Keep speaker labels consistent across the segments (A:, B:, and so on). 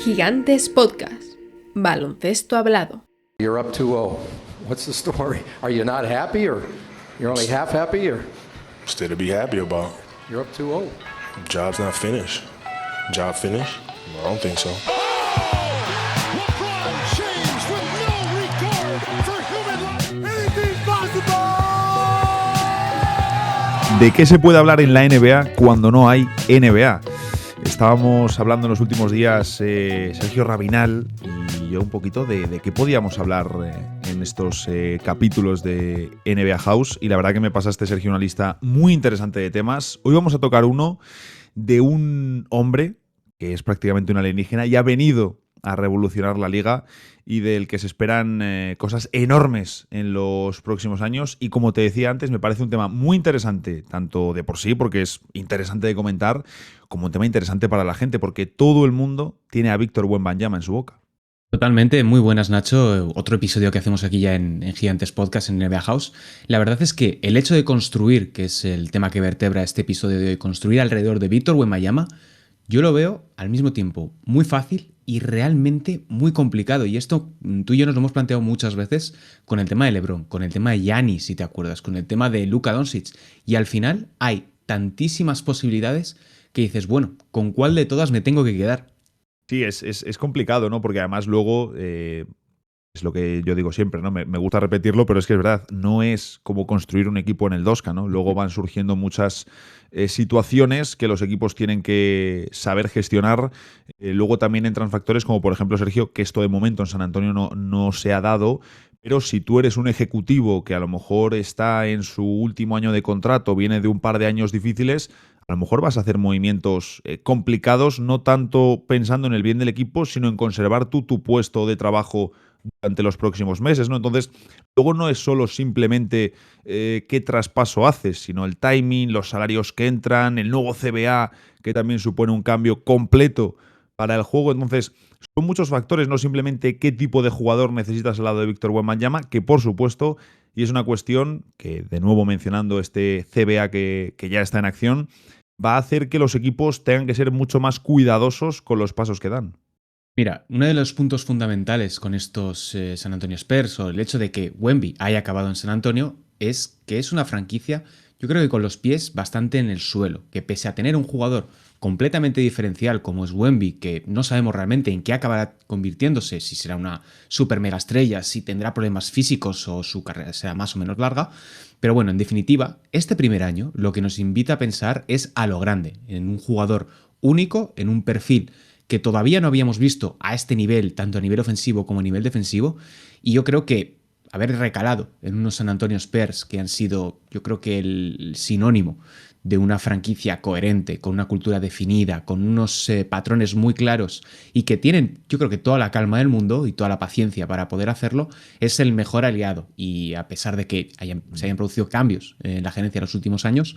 A: Gigantes Podcast. Baloncesto hablado.
B: You're up 2-0. What's the story? Are you not happy, or you're only half happy, or
C: Still to be happy about.
B: you're up 2-0?
C: Job's not finished. Job finished? I don't think so.
D: LeBron James with no regard for human life. Anything possible.
E: ¿De qué se puede hablar en la NBA cuando no hay NBA? Estábamos hablando en los últimos días Sergio Rabinal y yo un poquito de qué podíamos hablar en estos capítulos de NBA House, y la verdad que me pasaste, Sergio, una lista muy interesante de temas. Hoy vamos a tocar uno de un hombre que es prácticamente un alienígena y ha venido a revolucionar la liga y del que se esperan cosas enormes en los próximos años. Y como te decía antes, me parece un tema muy interesante, tanto de por sí, porque es interesante de comentar, como un tema interesante para la gente, porque todo el mundo tiene a Víctor Wembanyama en su boca.
F: Totalmente, muy buenas, Nacho. Otro episodio que hacemos aquí ya en Gigantes Podcast, en NBA House. La verdad es que el hecho de construir, que es el tema que vertebra este episodio de hoy, construir alrededor de Víctor Wembanyama, yo lo veo al mismo tiempo muy fácil y realmente muy complicado. Y esto tú y yo nos lo hemos planteado muchas veces con el tema de LeBron, con el tema de Giannis, si te acuerdas, con el tema de Luka Doncic. Y al final hay tantísimas posibilidades que dices, bueno, ¿con cuál de todas me tengo que quedar?
E: Sí, es complicado, ¿no? Porque además luego, es lo que yo digo siempre, ¿no? Me gusta repetirlo, pero es que es verdad, no es como construir un equipo en el 2K, ¿no? Luego van surgiendo muchas situaciones que los equipos tienen que saber gestionar. Luego también entran factores como, por ejemplo, Sergio, que esto de momento en San Antonio no se ha dado, pero si tú eres un ejecutivo que a lo mejor está en su último año de contrato, viene de un par de años difíciles, a lo mejor vas a hacer movimientos complicados, no tanto pensando en el bien del equipo, sino en conservar tu puesto de trabajo durante los próximos meses, ¿no? Entonces, luego no es solo simplemente qué traspaso haces, sino el timing, los salarios que entran, el nuevo CBA, que también supone un cambio completo para el juego. Entonces, son muchos factores, no simplemente qué tipo de jugador necesitas al lado de Víctor Wembanyama, que por supuesto, y es una cuestión que, de nuevo mencionando este CBA que ya está en acción, va a hacer que los equipos tengan que ser mucho más cuidadosos con los pasos que dan.
F: Mira, uno de los puntos fundamentales con estos San Antonio Spurs, o el hecho de que Wemby haya acabado en San Antonio, es que es una franquicia, yo creo que con los pies bastante en el suelo, que pese a tener un jugador completamente diferencial como es Wemby, que no sabemos realmente en qué acabará convirtiéndose, si será una super mega estrella, si tendrá problemas físicos o su carrera será más o menos larga, pero bueno, en definitiva, este primer año lo que nos invita a pensar es a lo grande, en un jugador único, en un perfil que todavía no habíamos visto a este nivel, tanto a nivel ofensivo como a nivel defensivo, y yo creo que haber recalado en unos San Antonio Spurs que han sido, yo creo que el sinónimo de una franquicia coherente, con una cultura definida, con unos patrones muy claros y que tienen, yo creo que toda la calma del mundo y toda la paciencia para poder hacerlo, es el mejor aliado. Y a pesar de que se hayan producido cambios en la gerencia en los últimos años,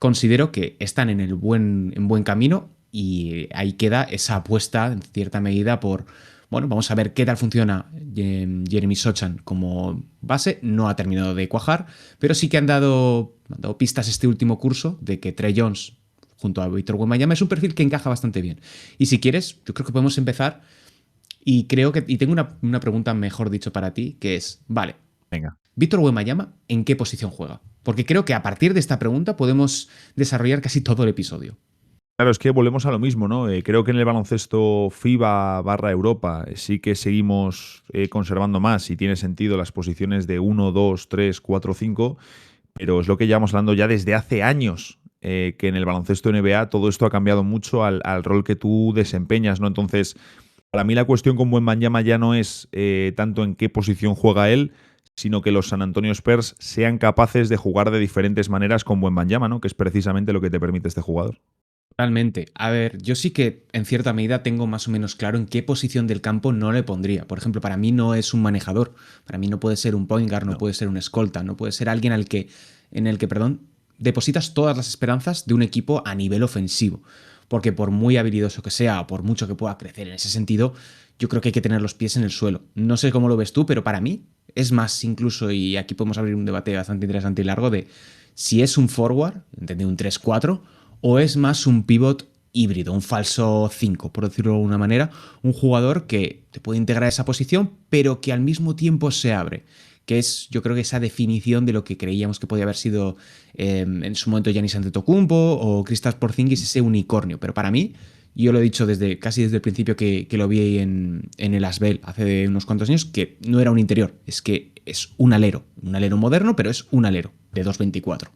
F: considero que están en buen camino, y ahí queda esa apuesta en cierta medida por, bueno, vamos a ver qué tal funciona Jeremy Sochan como base. No ha terminado de cuajar, pero sí que han dado pistas este último curso de que Trey Jones junto a Víctor Wembanyama es un perfil que encaja bastante bien. Y si quieres, yo creo que podemos empezar, y tengo una pregunta, mejor dicho, para ti, que es, vale,
E: Venga.
F: Víctor Wembanyama, ¿en qué posición juega? Porque creo que a partir de esta pregunta podemos desarrollar casi todo el episodio.
E: Claro, es que volvemos a lo mismo, ¿no? Creo que en el baloncesto FIBA/Europa sí que seguimos conservando más y tiene sentido las posiciones de 1, 2, 3, 4, 5, pero es lo que llevamos hablando ya desde hace años, que en el baloncesto NBA todo esto ha cambiado mucho al rol que tú desempeñas, ¿no? Entonces, para mí la cuestión con Wembanyama ya no es tanto en qué posición juega él, sino que los San Antonio Spurs sean capaces de jugar de diferentes maneras con Wembanyama, ¿no? Que es precisamente lo que te permite este jugador.
F: Totalmente. A ver, yo sí que en cierta medida tengo más o menos claro en qué posición del campo no le pondría. Por ejemplo, para mí no es un manejador. Para mí no puede ser un point guard, no puede ser un escolta, no puede ser alguien en el que depositas todas las esperanzas de un equipo a nivel ofensivo. Porque por muy habilidoso que sea, o por mucho que pueda crecer en ese sentido, yo creo que hay que tener los pies en el suelo. No sé cómo lo ves tú, pero para mí es más incluso, y aquí podemos abrir un debate bastante interesante y largo, de si es un forward, entendí, un 3-4, o es más un pivot híbrido, un falso 5, por decirlo de alguna manera, un jugador que te puede integrar a esa posición, pero que al mismo tiempo se abre, que es, yo creo que esa definición de lo que creíamos que podía haber sido en su momento Giannis Antetokounmpo o Kristaps Porzingis, ese unicornio. Pero para mí, yo lo he dicho casi desde el principio que lo vi en el Asbel hace unos cuantos años, que no era un interior, es que es un alero moderno, pero es un alero de 2.24.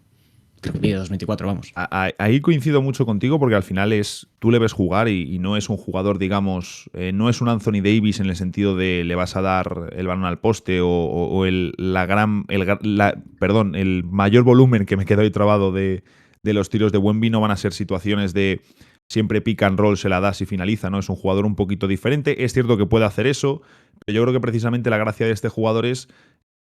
F: Creo que pide 2.24, vamos.
E: Ahí coincido mucho contigo porque al final tú le ves jugar y no es un jugador, digamos, no es un Anthony Davis en el sentido de le vas a dar el balón al poste o el mayor volumen que me queda hoy trabado de los tiros de Wemby no van a ser situaciones de siempre pick and roll, se la das y finaliza, ¿no? Es un jugador un poquito diferente. Es cierto que puede hacer eso, pero yo creo que precisamente la gracia de este jugador es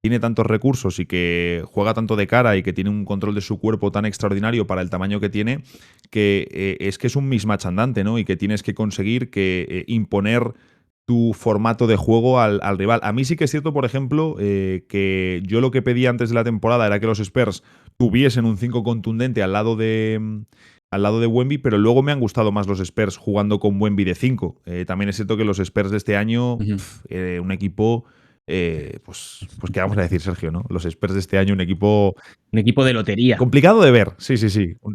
E: tiene tantos recursos y que juega tanto de cara y que tiene un control de su cuerpo tan extraordinario para el tamaño que tiene, que es un mismatch andante, ¿no? Y que tienes que conseguir imponer tu formato de juego al rival. A mí sí que es cierto, por ejemplo, que yo lo que pedía antes de la temporada era que los Spurs tuviesen un 5 contundente al lado de Wemby, pero luego me han gustado más los Spurs jugando con Wemby de 5. También es cierto que los Spurs de este año, un equipo... pues qué vamos a decir, Sergio, ¿no? Los Spurs de este año, un equipo
F: de lotería.
E: Complicado de ver, sí.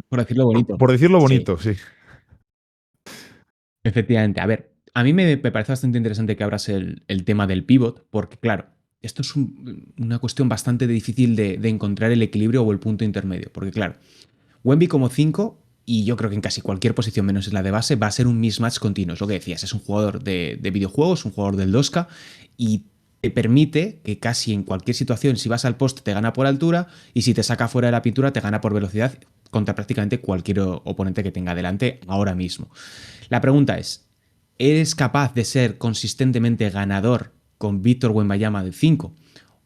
F: Por decirlo bonito.
E: Por decirlo bonito, sí.
F: Efectivamente. A ver, a mí me parece bastante interesante que abras el tema del pivot, porque claro, esto es una cuestión bastante difícil de encontrar el equilibrio o el punto intermedio, porque claro, Wemby como 5, y yo creo que en casi cualquier posición menos en la de base, va a ser un mismatch continuo. Es lo que decías, es un jugador de videojuegos, un jugador del 2K, y te permite que casi en cualquier situación, si vas al poste te gana por altura y si te saca fuera de la pintura te gana por velocidad contra prácticamente cualquier oponente que tenga delante ahora mismo. La pregunta es, ¿eres capaz de ser consistentemente ganador con Victor Wembanyama de 5?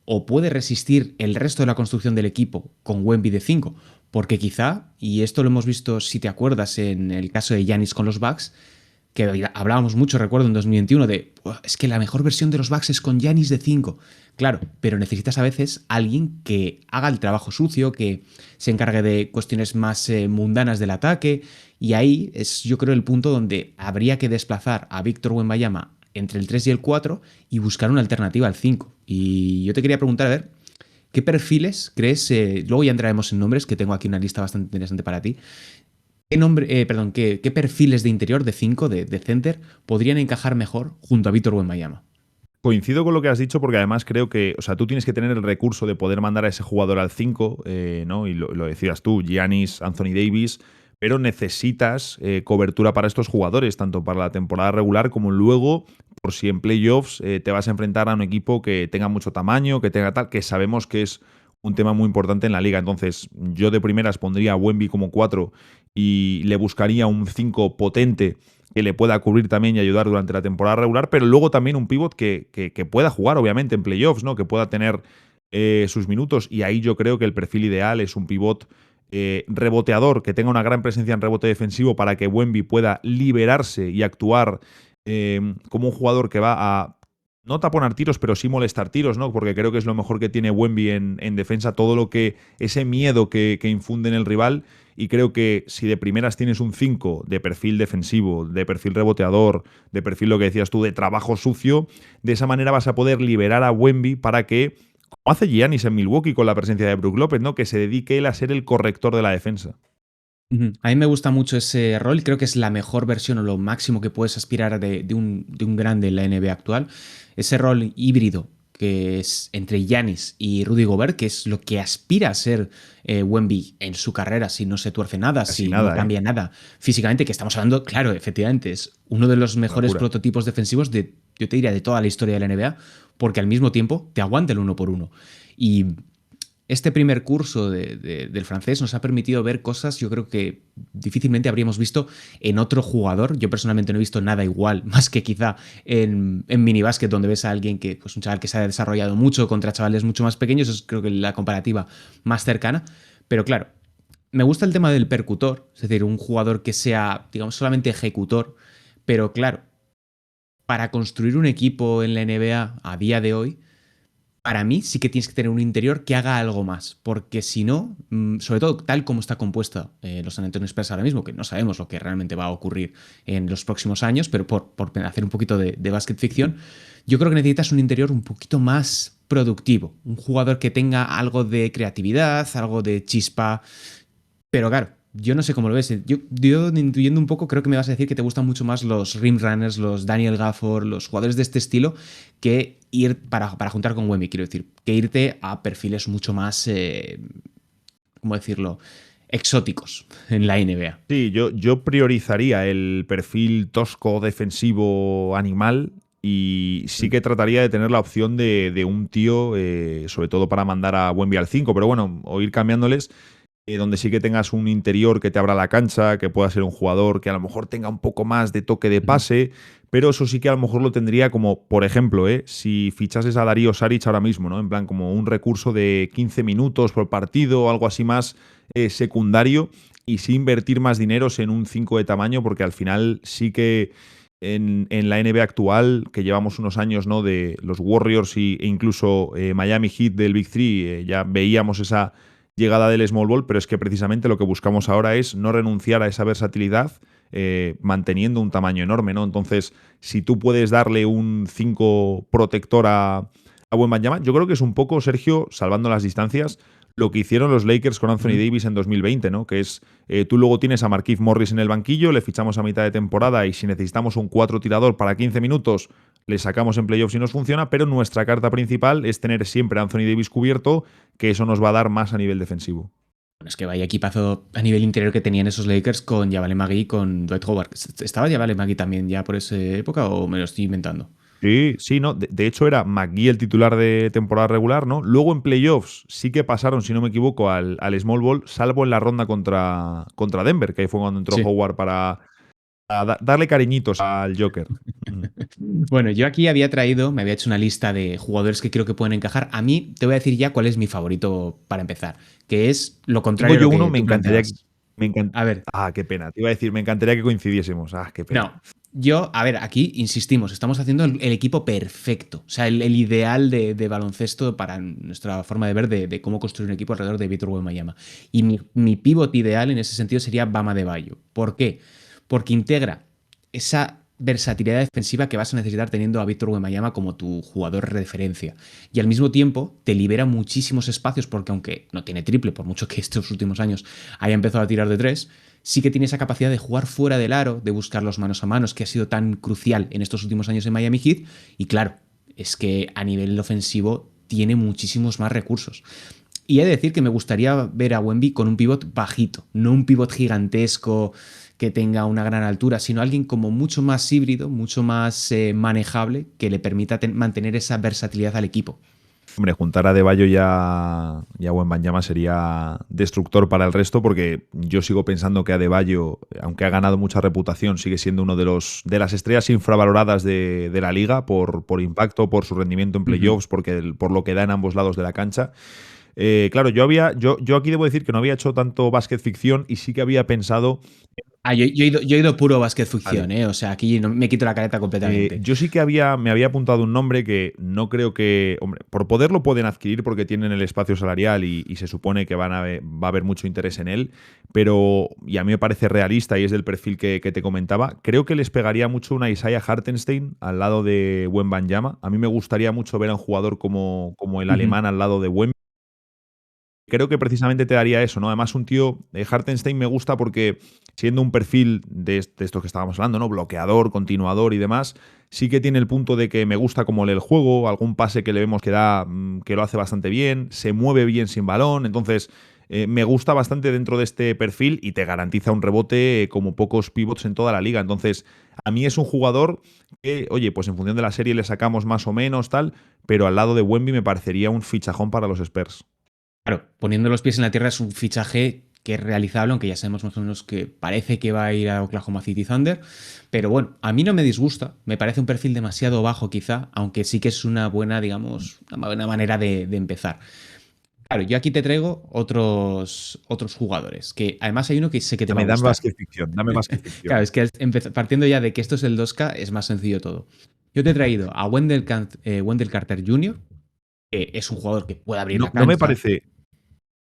F: ¿O puede resistir el resto de la construcción del equipo con Wemby de 5? Porque quizá, y esto lo hemos visto si te acuerdas en el caso de Giannis con los Bucks, que hablábamos mucho, recuerdo, en 2021 de es que la mejor versión de los Bucks es con Giannis de 5. Claro, pero necesitas a veces alguien que haga el trabajo sucio, que se encargue de cuestiones más mundanas del ataque, y ahí es, yo creo, el punto donde habría que desplazar a Victor Wembanyama entre el 3 y el 4 y buscar una alternativa al 5. Y yo te quería preguntar, a ver, ¿qué perfiles crees? Luego ya entraremos en nombres, que tengo aquí una lista bastante interesante para ti. ¿Qué perfiles de interior, de 5, de center, podrían encajar mejor junto a Victor Wembanyama?
E: Coincido con lo que has dicho porque además creo que, o sea, tú tienes que tener el recurso de poder mandar a ese jugador al 5, ¿no? Y lo decías tú, Giannis, Anthony Davis, pero necesitas cobertura para estos jugadores, tanto para la temporada regular como luego, por si en playoffs te vas a enfrentar a un equipo que tenga mucho tamaño, que tenga tal, que sabemos que es un tema muy importante en la liga. Entonces, yo de primeras pondría a Wemby como 4 y le buscaría un 5 potente que le pueda cubrir también y ayudar durante la temporada regular, pero luego también un pivot que pueda jugar, obviamente, en playoffs, ¿no? Que pueda tener sus minutos. Y ahí yo creo que el perfil ideal es un pivot reboteador, que tenga una gran presencia en rebote defensivo para que Wemby pueda liberarse y actuar como un jugador que va a no taponar tiros, pero sí molestar tiros, ¿no? Porque creo que es lo mejor que tiene Wemby en defensa, todo lo que ese miedo que infunde en el rival. Y creo que si de primeras tienes un 5 de perfil defensivo, de perfil reboteador, de perfil, lo que decías tú, de trabajo sucio, de esa manera vas a poder liberar a Wemby para que, como hace Giannis en Milwaukee con la presencia de Brook López, ¿no? Que se dedique él a ser el corrector de la defensa.
F: A mí me gusta mucho ese rol, creo que es la mejor versión o lo máximo que puedes aspirar de un grande en la NBA actual. Ese rol híbrido que es entre Giannis y Rudy Gobert, que es lo que aspira a ser Wemby en su carrera si no se tuerce nada,
E: Casi
F: si
E: nada,
F: no cambia nada físicamente, que estamos hablando, claro, efectivamente, es uno de los mejores prototipos defensivos yo te diría, de toda la historia de la NBA, porque al mismo tiempo te aguanta el 1 por 1. Y este primer curso del francés nos ha permitido ver cosas, yo creo que difícilmente habríamos visto en otro jugador. Yo personalmente no he visto nada igual, más que quizá en minibásquet, donde ves a alguien que, pues un chaval que se ha desarrollado mucho contra chavales mucho más pequeños, es creo que la comparativa más cercana. Pero claro, me gusta el tema del percutor, es decir, un jugador que sea, digamos, solamente ejecutor, pero claro, para construir un equipo en la NBA a día de hoy, para mí sí que tienes que tener un interior que haga algo más, porque si no, sobre todo tal como está compuesta los San Antonio Spurs ahora mismo, que no sabemos lo que realmente va a ocurrir en los próximos años, pero por hacer un poquito de básquet ficción, yo creo que necesitas un interior un poquito más productivo, un jugador que tenga algo de creatividad, algo de chispa, pero claro, yo no sé cómo lo ves. Yo intuyendo un poco, creo que me vas a decir que te gustan mucho más los rim runners, los Daniel Gafford, los jugadores de este estilo, que ir para juntar con Wemby, quiero decir, que irte a perfiles mucho más, ¿cómo decirlo?, exóticos en la NBA.
E: Sí, yo priorizaría el perfil tosco, defensivo, animal. Y sí que trataría de tener la opción de un tío, sobre todo para mandar a Wemby al 5, pero bueno, o ir cambiándoles, donde sí que tengas un interior que te abra la cancha, que pueda ser un jugador que a lo mejor tenga un poco más de toque de pase, pero eso sí que a lo mejor lo tendría como, por ejemplo, si fichases a Darío Saric ahora mismo, ¿no? En plan, como un recurso de 15 minutos por partido o algo así más secundario, y sí invertir más dineros en un 5 de tamaño, porque al final sí que en la NBA actual, que llevamos unos años, ¿no?, de los Warriors e incluso Miami Heat del Big Three, ya veíamos esa llegada del small ball, pero es que precisamente lo que buscamos ahora es no renunciar a esa versatilidad, manteniendo un tamaño enorme, ¿no? Entonces, si tú puedes darle un 5 protector a Wembanyama, yo creo que es un poco, Sergio, salvando las distancias, lo que hicieron los Lakers con Anthony Davis en 2020, ¿no? Que es, tú luego tienes a Markieff Morris en el banquillo, le fichamos a mitad de temporada y si necesitamos un 4 tirador para 15 minutos, le sacamos en playoffs y nos funciona, pero nuestra carta principal es tener siempre a Anthony Davis cubierto, que eso nos va a dar más a nivel defensivo.
F: Bueno, es que vaya equipazo a nivel interior que tenían esos Lakers con Javale McGee y con Dwight Howard. ¿Estaba Javale McGee también ya por esa época o me lo estoy inventando?
E: Sí, no. De hecho, era McGee el titular de temporada regular, ¿no? Luego en playoffs sí que pasaron, si no me equivoco, al small ball, salvo en la ronda contra Denver, que ahí fue cuando entró Howard para darle cariñitos al Joker.
F: Bueno, yo aquí me había hecho una lista de jugadores que creo que pueden encajar. A mí te voy a decir ya cuál es mi favorito para empezar, que es lo contrario.
E: Tengo yo
F: de lo
E: uno,
F: que tú planteas.
E: A ver. Qué pena. Te iba a decir, me encantaría que coincidiésemos. Qué pena.
F: No, a ver, aquí insistimos, estamos haciendo el equipo perfecto. O sea, el ideal de baloncesto para nuestra forma de ver de cómo construir un equipo alrededor de Víctor Wembanyama. Y mi pívot ideal en ese sentido sería Bam Adebayo. ¿Por qué? Porque integra esa versatilidad defensiva que vas a necesitar teniendo a Víctor Wembanyama como tu jugador de referencia. Y al mismo tiempo te libera muchísimos espacios porque aunque no tiene triple, por mucho que estos últimos años haya empezado a tirar de 3, sí que tiene esa capacidad de jugar fuera del aro, de buscar los manos a manos, que ha sido tan crucial en estos últimos años en Miami Heat. Y claro, es que a nivel ofensivo tiene muchísimos más recursos. Y he de decir que me gustaría ver a Wemby con un pivot bajito, no un pivot gigantesco que tenga una gran altura, sino alguien como mucho más híbrido, mucho más manejable, que le permita mantener esa versatilidad al equipo.
E: Hombre, juntar a Adebayo y a Wembanyama sería destructor para el resto, porque yo sigo pensando que Adebayo, aunque ha ganado mucha reputación, sigue siendo uno de las estrellas infravaloradas de la liga por impacto, por su rendimiento en playoffs, por lo que da en ambos lados de la cancha. Claro, yo aquí debo decir que no había hecho tanto básquet ficción y sí que había pensado...
F: Yo he ido puro básquet ficción, vale. O sea, aquí no, me quito la careta completamente.
E: Yo sí que me había apuntado un nombre que no creo que... Hombre, por poder lo pueden adquirir porque tienen el espacio salarial y se supone que va a haber mucho interés en él, pero, y a mí me parece realista y es del perfil que te comentaba, creo que les pegaría mucho una Isaiah Hartenstein al lado de Wembanyama. A mí me gustaría mucho ver a un jugador como el alemán al lado de Wemby. Creo que precisamente te daría eso, ¿no? Además, un tío, Hartenstein me gusta porque siendo un perfil de estos que estábamos hablando, ¿no? Bloqueador, continuador y demás, sí que tiene el punto de que me gusta cómo lee el juego, algún pase que le vemos que da, que lo hace bastante bien, se mueve bien sin balón, entonces me gusta bastante dentro de este perfil y te garantiza un rebote como pocos pivots en toda la liga. Entonces, a mí es un jugador que, oye, pues en función de la serie le sacamos más o menos tal, pero al lado de Wemby me parecería un fichajón para los Spurs.
F: Claro, poniendo los pies en la tierra es un fichaje que es realizable, aunque ya sabemos más o menos que parece que va a ir a Oklahoma City Thunder. Pero bueno, a mí no me disgusta. Me parece un perfil demasiado bajo quizá, aunque sí que es una buena, digamos, una buena manera de empezar. Claro, yo aquí te traigo otros jugadores, que además hay uno que sé que te va a gustar.
E: Dame más que ficción.
F: Claro, es que partiendo ya de que esto es el 2K, es más sencillo todo. Yo te he traído a Wendell Carter Jr., que es un jugador que puede abrir
E: No,
F: la cancha.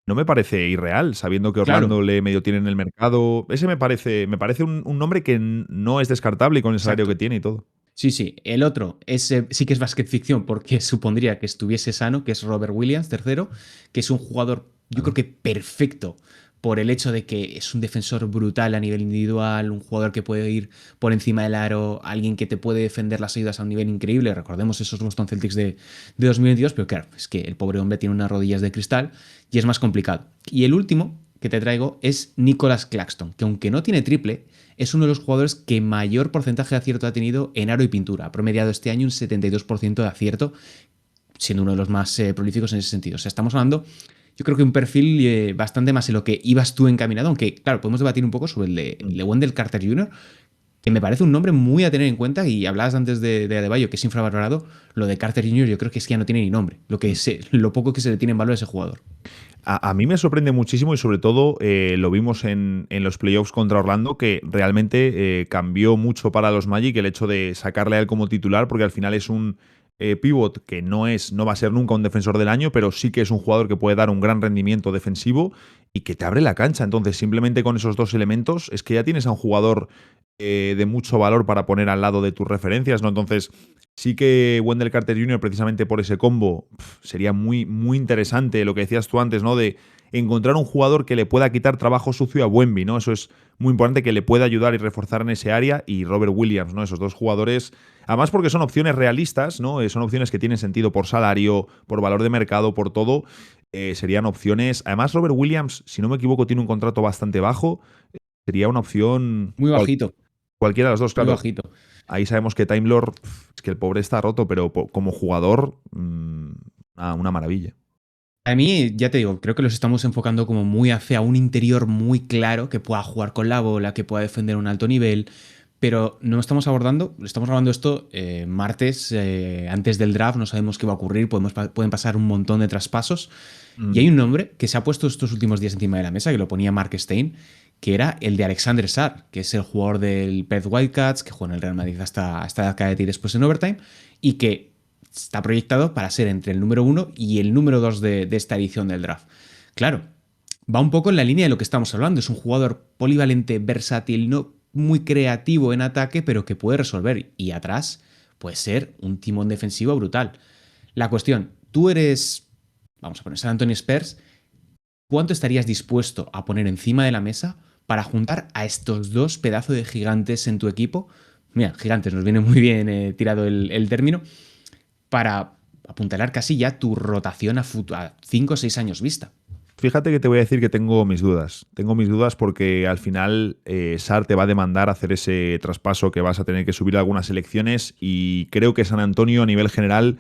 E: no me parece irreal, sabiendo que
F: Claro.
E: Orlando le medio tiene en el mercado. Ese me parece un nombre que no es descartable y con el salario
F: Exacto.
E: que tiene y todo.
F: Sí, sí. El otro sí que es basket ficción porque supondría que estuviese sano, que es Robert Williams, tercero, que es un jugador, yo creo
E: Claro.
F: que perfecto por el hecho de que es un defensor brutal a nivel individual, un jugador que puede ir por encima del aro, alguien que te puede defender las ayudas a un nivel increíble. Recordemos esos Boston Celtics de 2022, pero claro, es que el pobre hombre tiene unas rodillas de cristal y es más complicado. Y el último que te traigo es Nicholas Claxton, que aunque no tiene triple, es uno de los jugadores que mayor porcentaje de acierto ha tenido en aro y pintura. Ha promediado este año un 72% de acierto, siendo uno de los más prolíficos en ese sentido. O sea, estamos hablando, yo creo que un perfil bastante más en lo que ibas tú encaminado, aunque, claro, podemos debatir un poco sobre el de Wendell Carter Jr., que me parece un nombre muy a tener en cuenta, y hablabas antes de Adebayo, que es infravalorado. Lo de Carter Jr. yo creo que es que ya no tiene ni nombre, lo poco que se le tiene en valor a ese jugador.
E: A mí me sorprende muchísimo y sobre todo lo vimos en los playoffs contra Orlando, que realmente cambió mucho para los Magic el hecho de sacarle a él como titular, porque al final es un pivot que no va a ser nunca un defensor del año, pero sí que es un jugador que puede dar un gran rendimiento defensivo y que te abre la cancha. Entonces, simplemente con esos dos elementos es que ya tienes a un jugador de mucho valor para poner al lado de tus referencias, ¿no? Entonces, sí que Wendell Carter Jr., precisamente por ese combo, sería muy, muy interesante lo que decías tú antes, ¿no? De encontrar un jugador que le pueda quitar trabajo sucio a Wemby, ¿no? Eso es muy importante, que le pueda ayudar y reforzar en ese área. Y Robert Williams, ¿no? Esos dos jugadores, además porque son opciones realistas, ¿no? Son opciones que tienen sentido por salario, por valor de mercado, por todo. Serían opciones. Además, Robert Williams, si no me equivoco, tiene un contrato bastante bajo. Sería una opción.
F: Muy bajito,
E: Cualquiera de los dos,
F: muy
E: claro.
F: bajito.
E: Ahí sabemos que Time Lord, es que el pobre está roto, pero como jugador, una maravilla.
F: A mí, ya te digo, creo que los estamos enfocando como muy hacia un interior muy claro, que pueda jugar con la bola, que pueda defender a un alto nivel, pero no estamos grabando esto martes, antes del draft, no sabemos qué va a ocurrir, pueden pasar un montón de traspasos, y hay un nombre que se ha puesto estos últimos días encima de la mesa, que lo ponía Mark Stein, que era el de Alexander Sarr, que es el jugador del Perth Wildcats, que juega en el Real Madrid hasta la cadete y después en overtime, y que está proyectado para ser entre el número 1 y el número 2 de esta edición del draft. Claro, va un poco en la línea de lo que estamos hablando. Es un jugador polivalente, versátil, no muy creativo en ataque, pero que puede resolver. Y atrás puede ser un timón defensivo brutal. La cuestión, tú eres, vamos a poner San Antonio Spurs, ¿cuánto estarías dispuesto a poner encima de la mesa para juntar a estos dos pedazos de gigantes en tu equipo? Mira, gigantes, nos viene muy bien tirado el término, para apuntalar casi ya tu rotación a 5 o 6 años vista.
E: Fíjate que te voy a decir que tengo mis dudas. Tengo mis dudas porque al final Sarr te va a demandar hacer ese traspaso, que vas a tener que subir algunas selecciones, y creo que San Antonio a nivel general,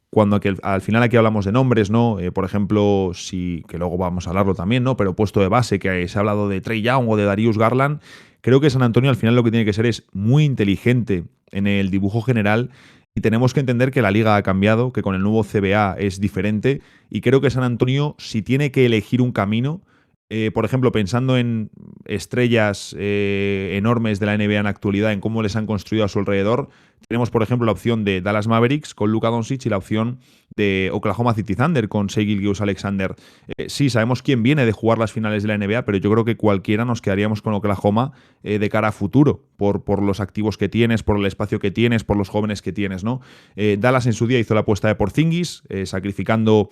E: cuando al final aquí hablamos de nombres, ¿no? Por ejemplo, que luego vamos a hablarlo también, ¿no? Pero puesto de base, que se ha hablado de Trae Young o de Darius Garland, creo que San Antonio al final lo que tiene que ser es muy inteligente en el dibujo general. Y tenemos que entender que la liga ha cambiado, que con el nuevo CBA es diferente, y creo que San Antonio, si tiene que elegir un camino, por ejemplo, pensando en estrellas enormes de la NBA en la actualidad, en cómo les han construido a su alrededor, tenemos, por ejemplo, la opción de Dallas Mavericks con Luka Doncic y la opción de Oklahoma City Thunder con Shai Gilgeous-Alexander. Sí, sabemos quién viene de jugar las finales de la NBA, pero yo creo que cualquiera nos quedaríamos con Oklahoma de cara a futuro, por los activos que tienes, por el espacio que tienes, por los jóvenes que tienes, ¿no? Dallas en su día hizo la apuesta de Porzingis, sacrificando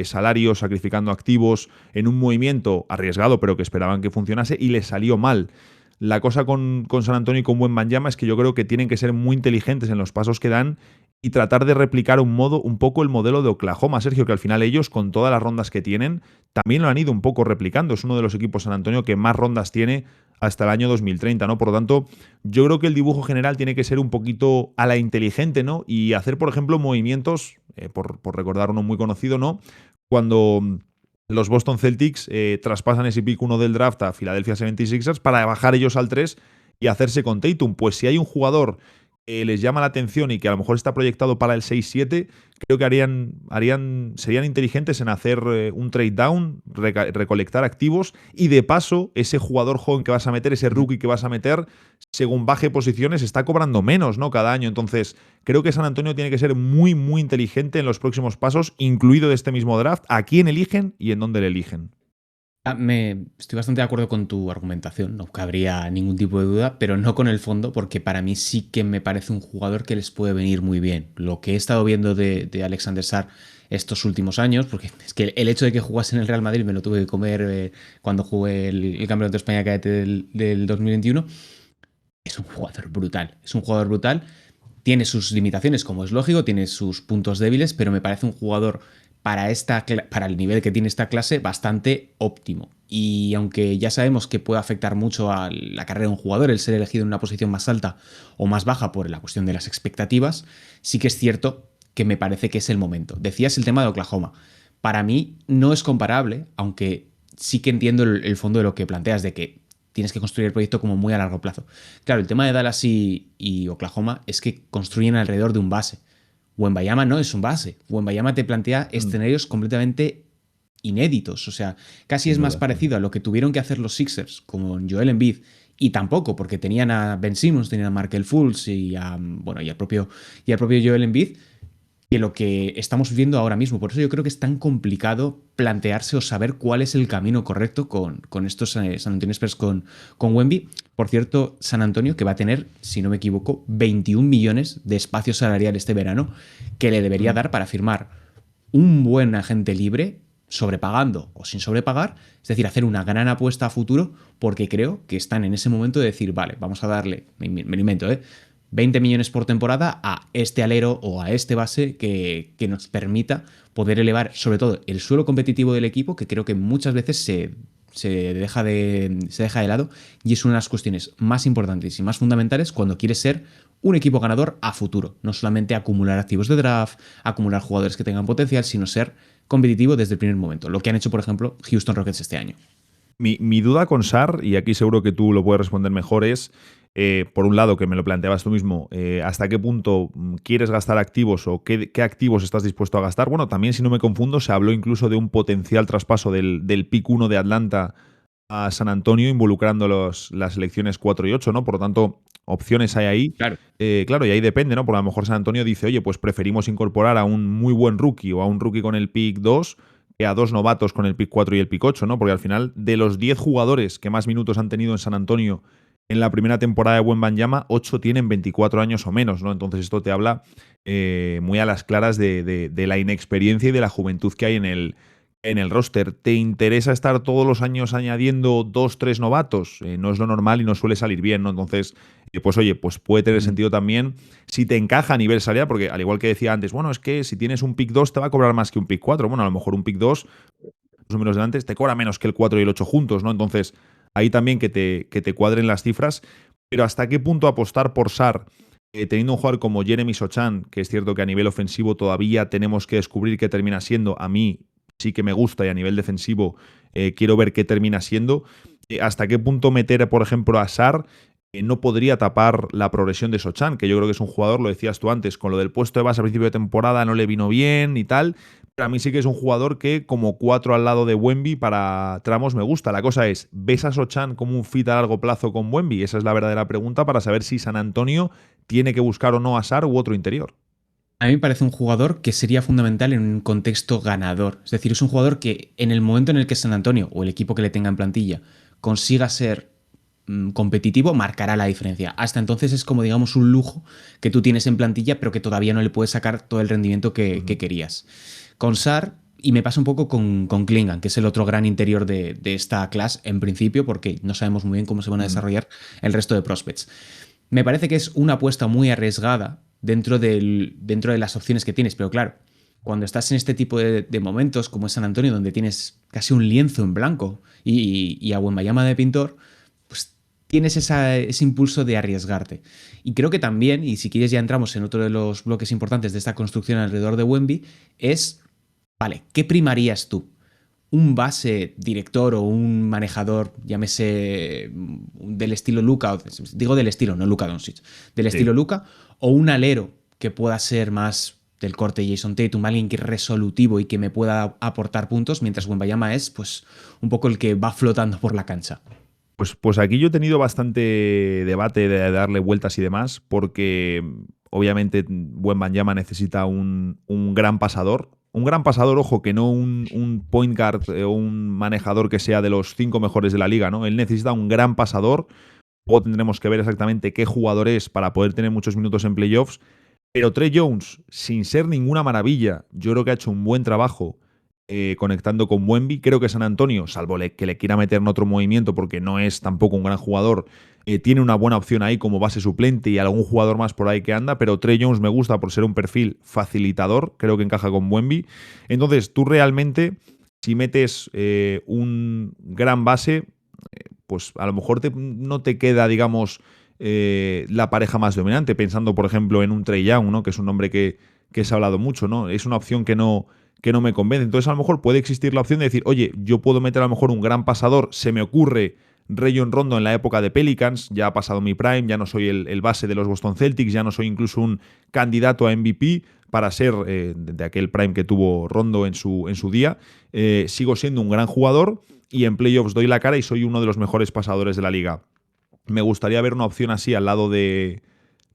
E: salarios, sacrificando activos en un movimiento arriesgado, pero que esperaban que funcionase, y les salió mal. La cosa con San Antonio y con Wembanyama es que yo creo que tienen que ser muy inteligentes en los pasos que dan y tratar de replicar un poco el modelo de Oklahoma, Sergio, que al final ellos, con todas las rondas que tienen, también lo han ido un poco replicando. Es uno de los equipos San Antonio que más rondas tiene hasta el año 2030, ¿no? Por lo tanto, yo creo que el dibujo general tiene que ser un poquito a la inteligente, ¿no? Y hacer, por ejemplo, movimientos, por recordar uno muy conocido, ¿no? Cuando los Boston Celtics traspasan ese pick 1 del draft a Philadelphia 76ers para bajar ellos al 3 y hacerse con Tatum. Pues si hay un jugador les llama la atención y que a lo mejor está proyectado para el 6-7, creo que serían inteligentes en hacer un trade down, recolectar activos y de paso ese jugador joven que vas a meter, ese rookie que vas a meter, según baje posiciones, está cobrando menos, ¿no? Cada año. Entonces, creo que San Antonio tiene que ser muy, muy inteligente en los próximos pasos, incluido de este mismo draft, a quién eligen y en dónde le eligen.
F: Estoy bastante de acuerdo con tu argumentación, no cabría ningún tipo de duda, pero no con el fondo, porque para mí sí que me parece un jugador que les puede venir muy bien. Lo que he estado viendo de Alexander Sarr estos últimos años, porque es que el hecho de que jugase en el Real Madrid me lo tuve que comer cuando jugué el Campeonato de España Cadete del 2021, es un jugador brutal, tiene sus limitaciones, como es lógico, tiene sus puntos débiles, pero me parece un jugador para el nivel que tiene esta clase bastante óptimo. Y aunque ya sabemos que puede afectar mucho a la carrera de un jugador el ser elegido en una posición más alta o más baja por la cuestión de las expectativas, sí que es cierto que me parece que es el momento. Decías el tema de Oklahoma. Para mí no es comparable, aunque sí que entiendo el fondo de lo que planteas, de que tienes que construir el proyecto como muy a largo plazo. Claro, el tema de Dallas y Oklahoma es que construyen alrededor de un base. Wembanyama no es un base. Wembanyama te plantea escenarios completamente inéditos. O sea, casi es más parecido a lo que tuvieron que hacer los Sixers con Joel Embiid. Y tampoco, porque tenían a Ben Simmons, tenían a Markelle Fultz y al propio Joel Embiid, que lo que estamos viendo ahora mismo. Por eso yo creo que es tan complicado plantearse o saber cuál es el camino correcto con estos San Antonio Spurs con Wemby. Por cierto, San Antonio, que va a tener, si no me equivoco, 21 millones de espacio salarial este verano, que le debería dar para firmar un buen agente libre, sobrepagando o sin sobrepagar, es decir, hacer una gran apuesta a futuro, porque creo que están en ese momento de decir, vale, vamos a darle, me lo invento, 20 millones por temporada a este alero o a este base que nos permita poder elevar, sobre todo, el suelo competitivo del equipo, que creo que muchas veces se deja de lado, y es una de las cuestiones más importantes y más fundamentales cuando quieres ser un equipo ganador a futuro. No solamente acumular activos de draft, acumular jugadores que tengan potencial, sino ser competitivo desde el primer momento. Lo que han hecho, por ejemplo, Houston Rockets este año.
E: Mi duda con Sarr, y aquí seguro que tú lo puedes responder mejor, es, por un lado, que me lo planteabas tú mismo, ¿hasta qué punto quieres gastar activos o qué activos estás dispuesto a gastar? Bueno, también, si no me confundo, se habló incluso de un potencial traspaso del pick 1 de Atlanta a San Antonio, involucrando las selecciones 4 y 8, ¿no? Por lo tanto, opciones hay ahí.
F: Claro.
E: Claro, y ahí depende, ¿no? Porque a lo mejor San Antonio dice, oye, pues preferimos incorporar a un muy buen rookie o a un rookie con el pick 2 que a dos novatos con el pick 4 y el pick 8, ¿no? Porque al final, de los 10 jugadores que más minutos han tenido en San Antonio en la primera temporada de Wembanyama, 8 tienen 24 años o menos, ¿no? Entonces esto te habla muy a las claras de la inexperiencia y de la juventud que hay en el roster. ¿Te interesa estar todos los años añadiendo 2-3 novatos? No es lo normal y no suele salir bien, ¿no? Entonces, pues oye, pues puede tener sentido también si te encaja a nivel salarial, porque al igual que decía antes, bueno, es que si tienes un pick 2 te va a cobrar más que un pick 4. Bueno, a lo mejor un pick 2, más o menos de antes, te cobra menos que el 4 y el 8 juntos, ¿no? Entonces, ahí también que te cuadren las cifras. Pero ¿hasta qué punto apostar por Sarr, teniendo un jugador como Jeremy Sochan, que es cierto que a nivel ofensivo todavía tenemos que descubrir qué termina siendo? A mí sí que me gusta, y a nivel defensivo quiero ver qué termina siendo. ¿Hasta qué punto meter, por ejemplo, a Sarr no podría tapar la progresión de Sochan? Que yo creo que es un jugador, lo decías tú antes, con lo del puesto de base a principio de temporada no le vino bien y tal. Pero a mí sí que es un jugador que, como 4 al lado de Wemby, para tramos me gusta. La cosa es, ¿ves a Sochan como un fit a largo plazo con Wemby? Esa es la verdadera pregunta para saber si San Antonio tiene que buscar o no a Sarr u otro interior.
F: A mí me parece un jugador que sería fundamental en un contexto ganador. Es decir, es un jugador que en el momento en el que San Antonio o el equipo que le tenga en plantilla consiga ser competitivo, marcará la diferencia. Hasta entonces es como, digamos, un lujo que tú tienes en plantilla, pero que todavía no le puedes sacar todo el rendimiento que querías. Con Sarr, y me pasa un poco con Klingan, que es el otro gran interior de esta clase en principio, porque no sabemos muy bien cómo se van a desarrollar el resto de prospects. Me parece que es una apuesta muy arriesgada dentro de las opciones que tienes, pero claro, cuando estás en este tipo de momentos como es San Antonio, donde tienes casi un lienzo en blanco y a Wembanyama de pintor, pues tienes ese impulso de arriesgarte. Y creo que también, y si quieres ya entramos en otro de los bloques importantes de esta construcción alrededor de Wemby, es, vale, ¿qué primarías tú? un base director o un manejador, llámese del estilo Luka, digo del estilo, no Luka Doncic, del estilo Luka, o un alero que pueda ser más del corte Jason Tatum, alguien que es resolutivo y que me pueda aportar puntos, mientras Wembanyama es pues un poco el que va flotando por la cancha.
E: Pues aquí yo he tenido bastante debate de darle vueltas y demás, porque obviamente Wembanyama necesita un gran pasador. Un gran pasador, ojo, que no un point guard o un manejador que sea de los 5 mejores de la liga, ¿no? Él necesita un gran pasador. Luego tendremos que ver exactamente qué jugador es para poder tener muchos minutos en playoffs. Pero Trey Jones, sin ser ninguna maravilla, yo creo que ha hecho un buen trabajo conectando con Wemby. Creo que San Antonio, salvo que le quiera meter en otro movimiento porque no es tampoco un gran jugador, tiene una buena opción ahí como base suplente y algún jugador más por ahí que anda, pero Trey Jones me gusta por ser un perfil facilitador, creo que encaja con Wemby. Entonces tú realmente, si metes un gran base, pues a lo mejor no te queda, digamos, la pareja más dominante, pensando por ejemplo en un Trae Young, ¿no? Que es un nombre que se ha hablado mucho, ¿no? Es una opción que no me convence. Entonces a lo mejor puede existir la opción de decir, oye, yo puedo meter a lo mejor un gran pasador, se me ocurre Rajon Rondo en la época de Pelicans, ya ha pasado mi prime, ya no soy el base de los Boston Celtics, ya no soy incluso un candidato a MVP para ser de aquel prime que tuvo Rondo en su día. Sigo siendo un gran jugador y en playoffs doy la cara y soy uno de los mejores pasadores de la liga. Me gustaría ver una opción así al lado de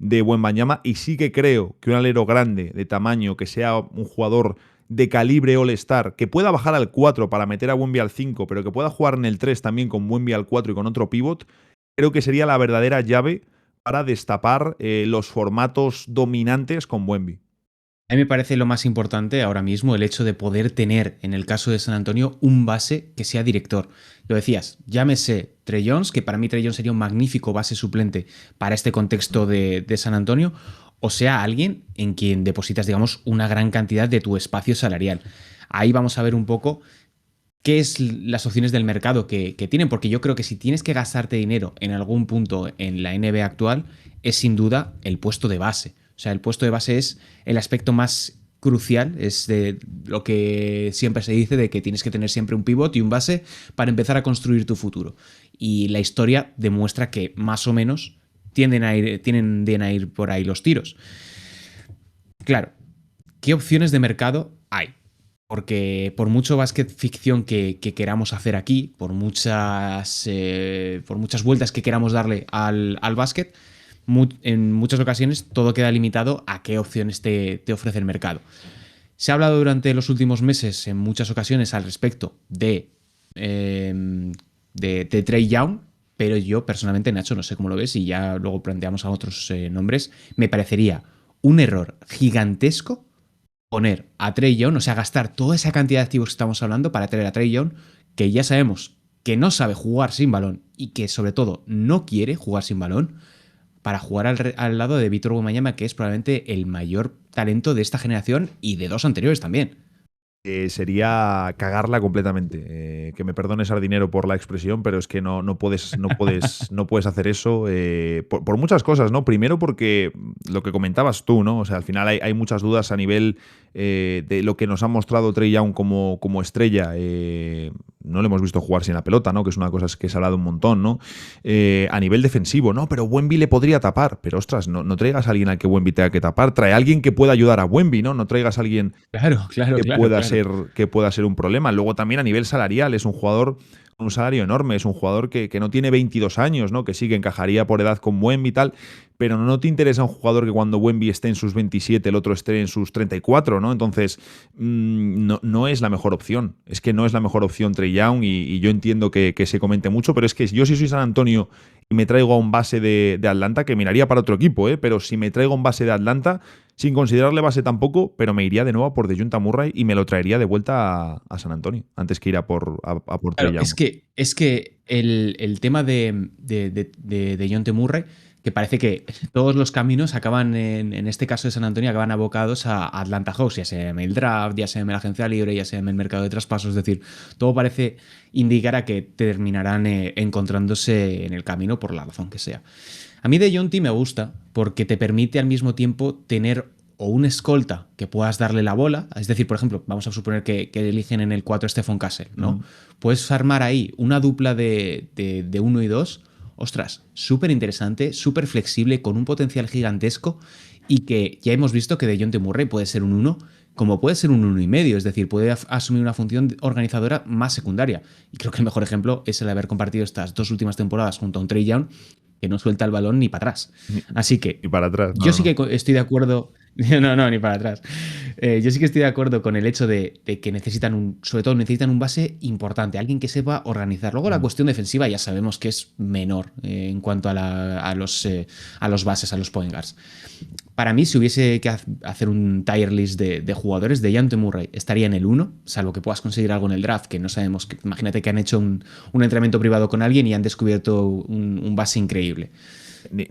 E: Wembanyama, y sí que creo que un alero grande, de tamaño, que sea un jugador de calibre All-Star, que pueda bajar al 4 para meter a Wemby al 5, pero que pueda jugar en el 3 también con Wemby al 4 y con otro pivot, creo que sería la verdadera llave para destapar los formatos dominantes con Wemby.
F: A mí me parece lo más importante ahora mismo el hecho de poder tener, en el caso de San Antonio, un base que sea director. Lo decías, llámese Trey Jones, que para mí Trey Jones sería un magnífico base suplente para este contexto de San Antonio, o sea, alguien en quien depositas, digamos, una gran cantidad de tu espacio salarial. Ahí vamos a ver un poco qué es las opciones del mercado que tienen, porque yo creo que si tienes que gastarte dinero en algún punto en la NBA actual, es sin duda el puesto de base. O sea, el puesto de base es el aspecto más crucial, es de lo que siempre se dice de que tienes que tener siempre un pivot y un base para empezar a construir tu futuro. Y la historia demuestra que más o menos tienden a ir por ahí los tiros. Claro, ¿qué opciones de mercado hay? Porque por mucho básquet ficción que queramos hacer aquí, por muchas vueltas que queramos darle al básquet, en muchas ocasiones todo queda limitado a qué opciones te ofrece el mercado. Se ha hablado durante los últimos meses en muchas ocasiones al respecto de Trae Young, pero yo personalmente, Nacho, no sé cómo lo ves y ya luego planteamos a otros nombres, me parecería un error gigantesco poner a Trae Young, o sea, gastar toda esa cantidad de activos que estamos hablando para traer a Trae Young, que ya sabemos que no sabe jugar sin balón y que sobre todo no quiere jugar sin balón, para jugar al lado de Víctor Wembanyama, que es probablemente el mayor talento de esta generación y de dos anteriores también.
E: Sería cagarla completamente. Que me perdone Sardinero por la expresión, pero es que no puedes hacer eso por muchas cosas, ¿no? Primero porque lo que comentabas tú, ¿no? O sea, al final hay muchas dudas a nivel de lo que nos ha mostrado Trae Young como estrella. No le hemos visto jugar sin la pelota, ¿no? Que es una cosa que se ha hablado un montón, ¿no? A nivel defensivo, ¿no? Pero Wemby le podría tapar. Pero ostras, no traigas a alguien al que Wemby tenga que tapar. Trae a alguien que pueda ayudar a Wemby, ¿no? No traigas a alguien que pueda ser un problema. Luego también a nivel salarial es un jugador con un salario enorme, es un jugador que no tiene 22 años, ¿no? Que sí que encajaría por edad con Wemby y tal, pero no te interesa un jugador que cuando Wemby esté en sus 27 el otro esté en sus 34, ¿no? Entonces no es la mejor opción. Es que no es la mejor opción Trae Young y yo entiendo que se comente mucho, pero es que yo si soy San Antonio y me traigo a un base de Atlanta, que miraría para otro equipo, pero si me traigo a un base de Atlanta, sin considerarle base tampoco, pero me iría de nuevo a por DeJounte Murray y me lo traería de vuelta a San Antonio, antes que ir a por Trae Young.
F: Es que el tema de DeJounte Murray, que parece que todos los caminos acaban, en este caso de San Antonio, acaban abocados a Atlanta Hawks, ya sea en el draft, ya sea en la agencia libre, ya sea en el mercado de traspasos. Es decir, todo parece indicar a que terminarán encontrándose en el camino por la razón que sea. A mí DeJounte me gusta porque te permite al mismo tiempo tener o un escolta que puedas darle la bola, es decir, por ejemplo, vamos a suponer que eligen en el 4 Stephon Castle, ¿no? Puedes armar ahí una dupla de 1 y 2, ostras, súper interesante, súper flexible, con un potencial gigantesco y que ya hemos visto que DeJounte Murray puede ser un 1 como puede ser un 1,5, es decir, puede asumir una función organizadora más secundaria. Y creo que el mejor ejemplo es el haber compartido estas 2 últimas temporadas junto a un Trae Young que no suelta el balón ni para atrás. Así que
E: Y para atrás.
F: yo sí que estoy de acuerdo. No, ni para atrás. Yo sí que estoy de acuerdo con el hecho de que sobre todo necesitan un base importante, alguien que sepa organizar. Luego la cuestión defensiva ya sabemos que es menor en cuanto a los bases, a los point guards. Para mí, si hubiese que hacer un tier list de jugadores, DeJounte Murray estaría en el 1, salvo que puedas conseguir algo en el draft, que no sabemos. Imagínate que han hecho un entrenamiento privado con alguien y han descubierto un base increíble.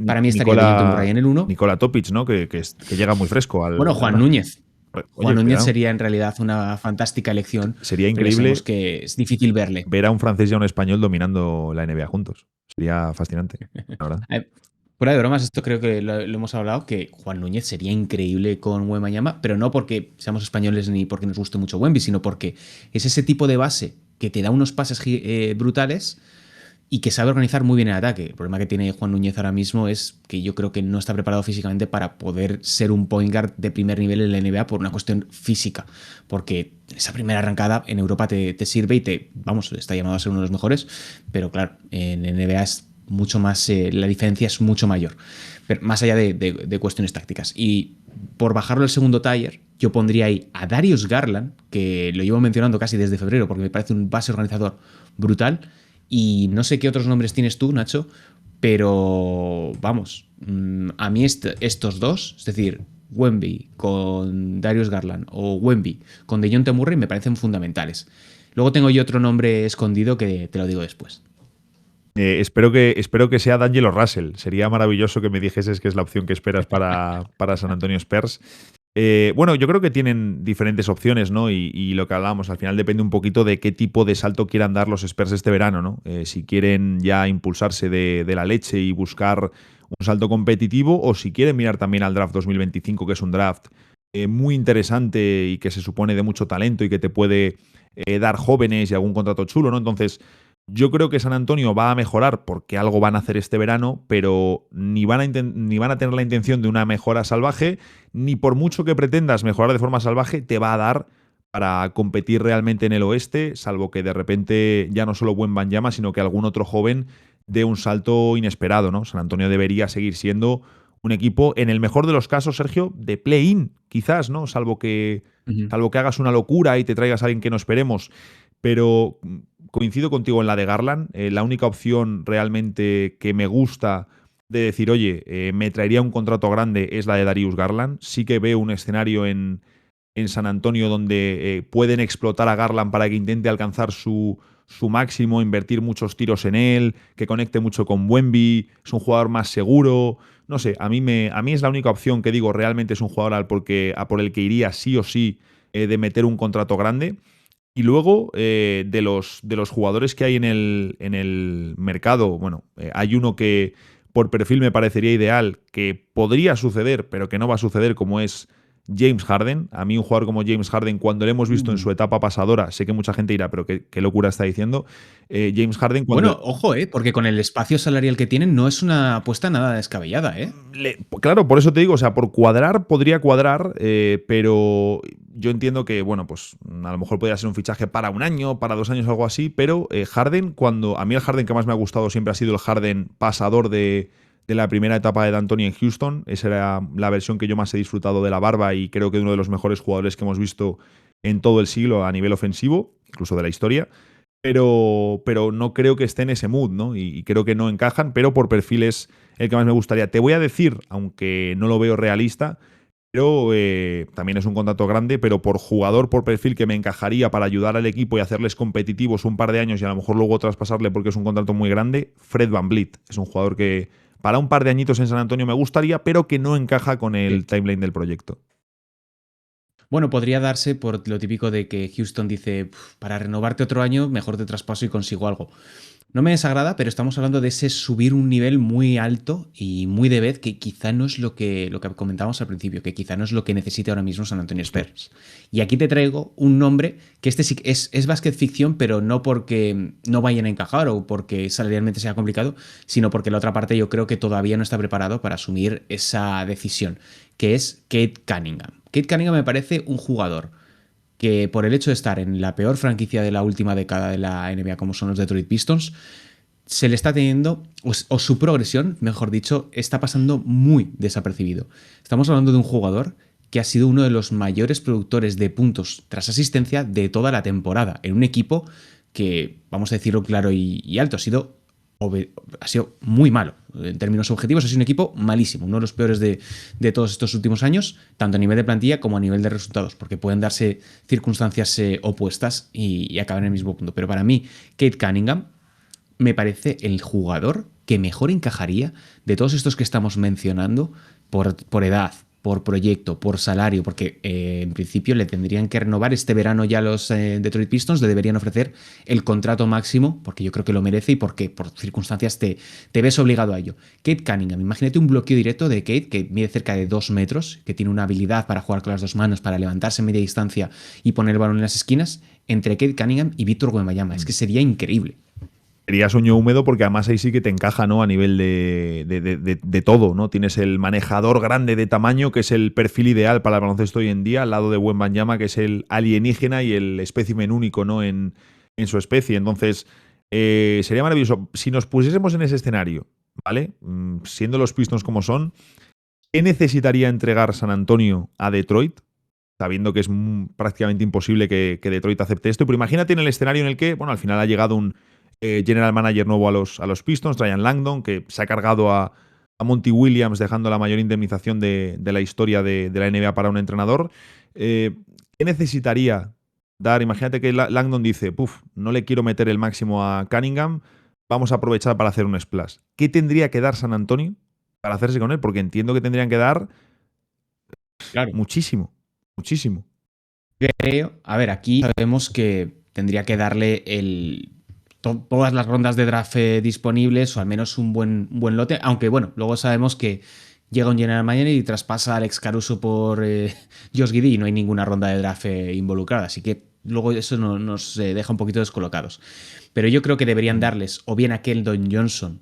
F: Para mí estaría DeJounte Murray en el 1.
E: Nikola Topic, ¿no? Que llega muy fresco al.
F: Bueno, Juan Núñez.
E: Oye,
F: Juan Núñez
E: cuidado.
F: sería en realidad una fantástica elección.
E: Sería
F: pero
E: increíble
F: sabemos que es difícil verle.
E: ver a un francés y a un español dominando la NBA juntos. Sería fascinante, la verdad.
F: Fuera de bromas, esto creo que lo hemos hablado, que Juan Núñez sería increíble con Wembanyama, pero no porque seamos españoles ni porque nos guste mucho Wemby, sino porque es ese tipo de base que te da unos pases brutales y que sabe organizar muy bien el ataque. El problema que tiene Juan Núñez ahora mismo es que yo creo que no está preparado físicamente para poder ser un point guard de primer nivel en la NBA por una cuestión física, porque esa primera arrancada en Europa te sirve y está llamado a ser uno de los mejores, pero claro, en NBA es mucho más, la diferencia es mucho mayor, pero más allá de cuestiones tácticas. Y por bajarlo al segundo tier, yo pondría ahí a Darius Garland, que lo llevo mencionando casi desde febrero porque me parece un base organizador brutal, y no sé qué otros nombres tienes tú, Nacho, pero vamos, a mí estos dos, es decir, Wemby con Darius Garland o Wemby con DeJounte Murray me parecen fundamentales. Luego tengo yo otro nombre escondido que te lo digo después.
E: Espero que sea D'Angelo Russell. Sería maravilloso que me dijeses que es la opción que esperas para San Antonio Spurs. Bueno, yo creo que tienen diferentes opciones, ¿no? Y lo que hablábamos, al final depende un poquito de qué tipo de salto quieran dar los Spurs este verano, ¿no? Si quieren ya impulsarse de la leche y buscar un salto competitivo, o si quieren mirar también al draft 2025, que es un draft muy interesante y que se supone de mucho talento y que te puede dar jóvenes y algún contrato chulo, ¿no? Entonces, yo creo que San Antonio va a mejorar porque algo van a hacer este verano, pero ni van a tener la intención de una mejora salvaje, ni por mucho que pretendas mejorar de forma salvaje, te va a dar para competir realmente en el oeste, salvo que de repente ya no solo Wembanyama, sino que algún otro joven dé un salto inesperado, ¿no? San Antonio debería seguir siendo un equipo, en el mejor de los casos, Sergio, de play-in, quizás, ¿no? Salvo que hagas una locura y te traigas a alguien que no esperemos. Pero coincido contigo en la de Garland. La única opción realmente que me gusta de decir, oye, me traería un contrato grande es la de Darius Garland. Sí que veo un escenario en San Antonio donde pueden explotar a Garland para que intente alcanzar su máximo, invertir muchos tiros en él, que conecte mucho con Wemby, es un jugador más seguro. No sé, a mí es la única opción que digo realmente es un jugador por el que iría sí o sí de meter un contrato grande. Y luego, de los jugadores que hay en el mercado, bueno, hay uno que por perfil me parecería ideal, que podría suceder, pero que no va a suceder, como es James Harden. A mí un jugador como James Harden, cuando lo hemos visto en su etapa pasadora, sé que mucha gente dirá, pero qué locura está diciendo. James Harden cuando...
F: Bueno, ojo, porque con el espacio salarial que tienen no es una apuesta nada descabellada,
E: Claro, por eso te digo, o sea, por cuadrar, podría cuadrar, pero yo entiendo que, bueno, pues a lo mejor podría ser un fichaje para un año, para 2 años, algo así, pero Harden, a mí el Harden que más me ha gustado siempre ha sido el Harden pasador de la primera etapa de D'Antoni en Houston. Esa era la versión que yo más he disfrutado de la barba y creo que uno de los mejores jugadores que hemos visto en todo el siglo a nivel ofensivo, incluso de la historia. Pero no creo que esté en ese mood, ¿no? Y creo que no encajan, pero por perfil es el que más me gustaría. Te voy a decir, aunque no lo veo realista, pero también es un contrato grande, pero por jugador, por perfil que me encajaría para ayudar al equipo y hacerles competitivos un par de años y a lo mejor luego traspasarle porque es un contrato muy grande, Fred VanVleet. Es un jugador que para un par de añitos en San Antonio me gustaría, pero que no encaja con el timeline del proyecto.
F: Bueno, podría darse por lo típico de que Houston dice, para renovarte otro año, mejor te traspaso y consigo algo. No me desagrada, pero estamos hablando de ese subir un nivel muy alto y muy de vez que quizá no es lo que comentábamos al principio, que quizá no es lo que necesita ahora mismo San Antonio Spurs. Y aquí te traigo un nombre que este sí es básquet ficción, pero no porque no vayan a encajar o porque salarialmente sea complicado, sino porque la otra parte yo creo que todavía no está preparado para asumir esa decisión, que es Cade Cunningham. Cade Cunningham me parece un jugador que por el hecho de estar en la peor franquicia de la última década de la NBA, como son los Detroit Pistons, se le está teniendo, o su progresión, mejor dicho, está pasando muy desapercibido. Estamos hablando de un jugador que ha sido uno de los mayores productores de puntos tras asistencia de toda la temporada, en un equipo que, vamos a decirlo claro y alto, ha sido muy malo. En términos objetivos, ha sido un equipo malísimo, uno de los peores de todos estos últimos años, tanto a nivel de plantilla como a nivel de resultados, porque pueden darse circunstancias opuestas y acabar en el mismo punto. Pero para mí, Cade Cunningham me parece el jugador que mejor encajaría de todos estos que estamos mencionando por edad, por proyecto, por salario, porque en principio le tendrían que renovar este verano ya los Detroit Pistons, le deberían ofrecer el contrato máximo, porque yo creo que lo merece y porque por circunstancias te ves obligado a ello. Cade Cunningham, imagínate un bloqueo directo de Cade que mide cerca de 2 metros, que tiene una habilidad para jugar con las dos manos, para levantarse en media distancia y poner el balón en las esquinas, entre Cade Cunningham y Víctor Wembanyama. Es que sería increíble.
E: Sería sueño húmedo porque además ahí sí que te encaja, ¿no? A nivel de todo, ¿no? Tienes el manejador grande de tamaño, que es el perfil ideal para el baloncesto hoy en día, al lado de Wembanyama, que es el alienígena y el espécimen único, ¿no? En su especie. Entonces, sería maravilloso. Si nos pusiésemos en ese escenario, ¿vale? Siendo los Pistons como son, ¿qué necesitaría entregar San Antonio a Detroit? Sabiendo que es prácticamente imposible que Detroit acepte esto. Pero imagínate en el escenario en el que, bueno, al final ha llegado un general manager nuevo a los Pistons, Ryan Langdon, que se ha cargado a Monty Williams, dejando la mayor indemnización de la historia de la NBA para un entrenador. ¿Qué necesitaría dar? Imagínate que Langdon dice, no le quiero meter el máximo a Cunningham, vamos a aprovechar para hacer un splash. ¿Qué tendría que dar San Antonio para hacerse con él? Porque entiendo que tendrían que dar muchísimo.
F: Creo, a ver, aquí sabemos que tendría que darle todas las rondas de draft disponibles o al menos un buen lote, aunque bueno, luego sabemos que llega un general manager y traspasa a Alex Caruso por Josh Giddey y no hay ninguna ronda de draft involucrada, así que luego eso nos deja un poquito descolocados. Pero yo creo que deberían darles o bien a Keldon Johnson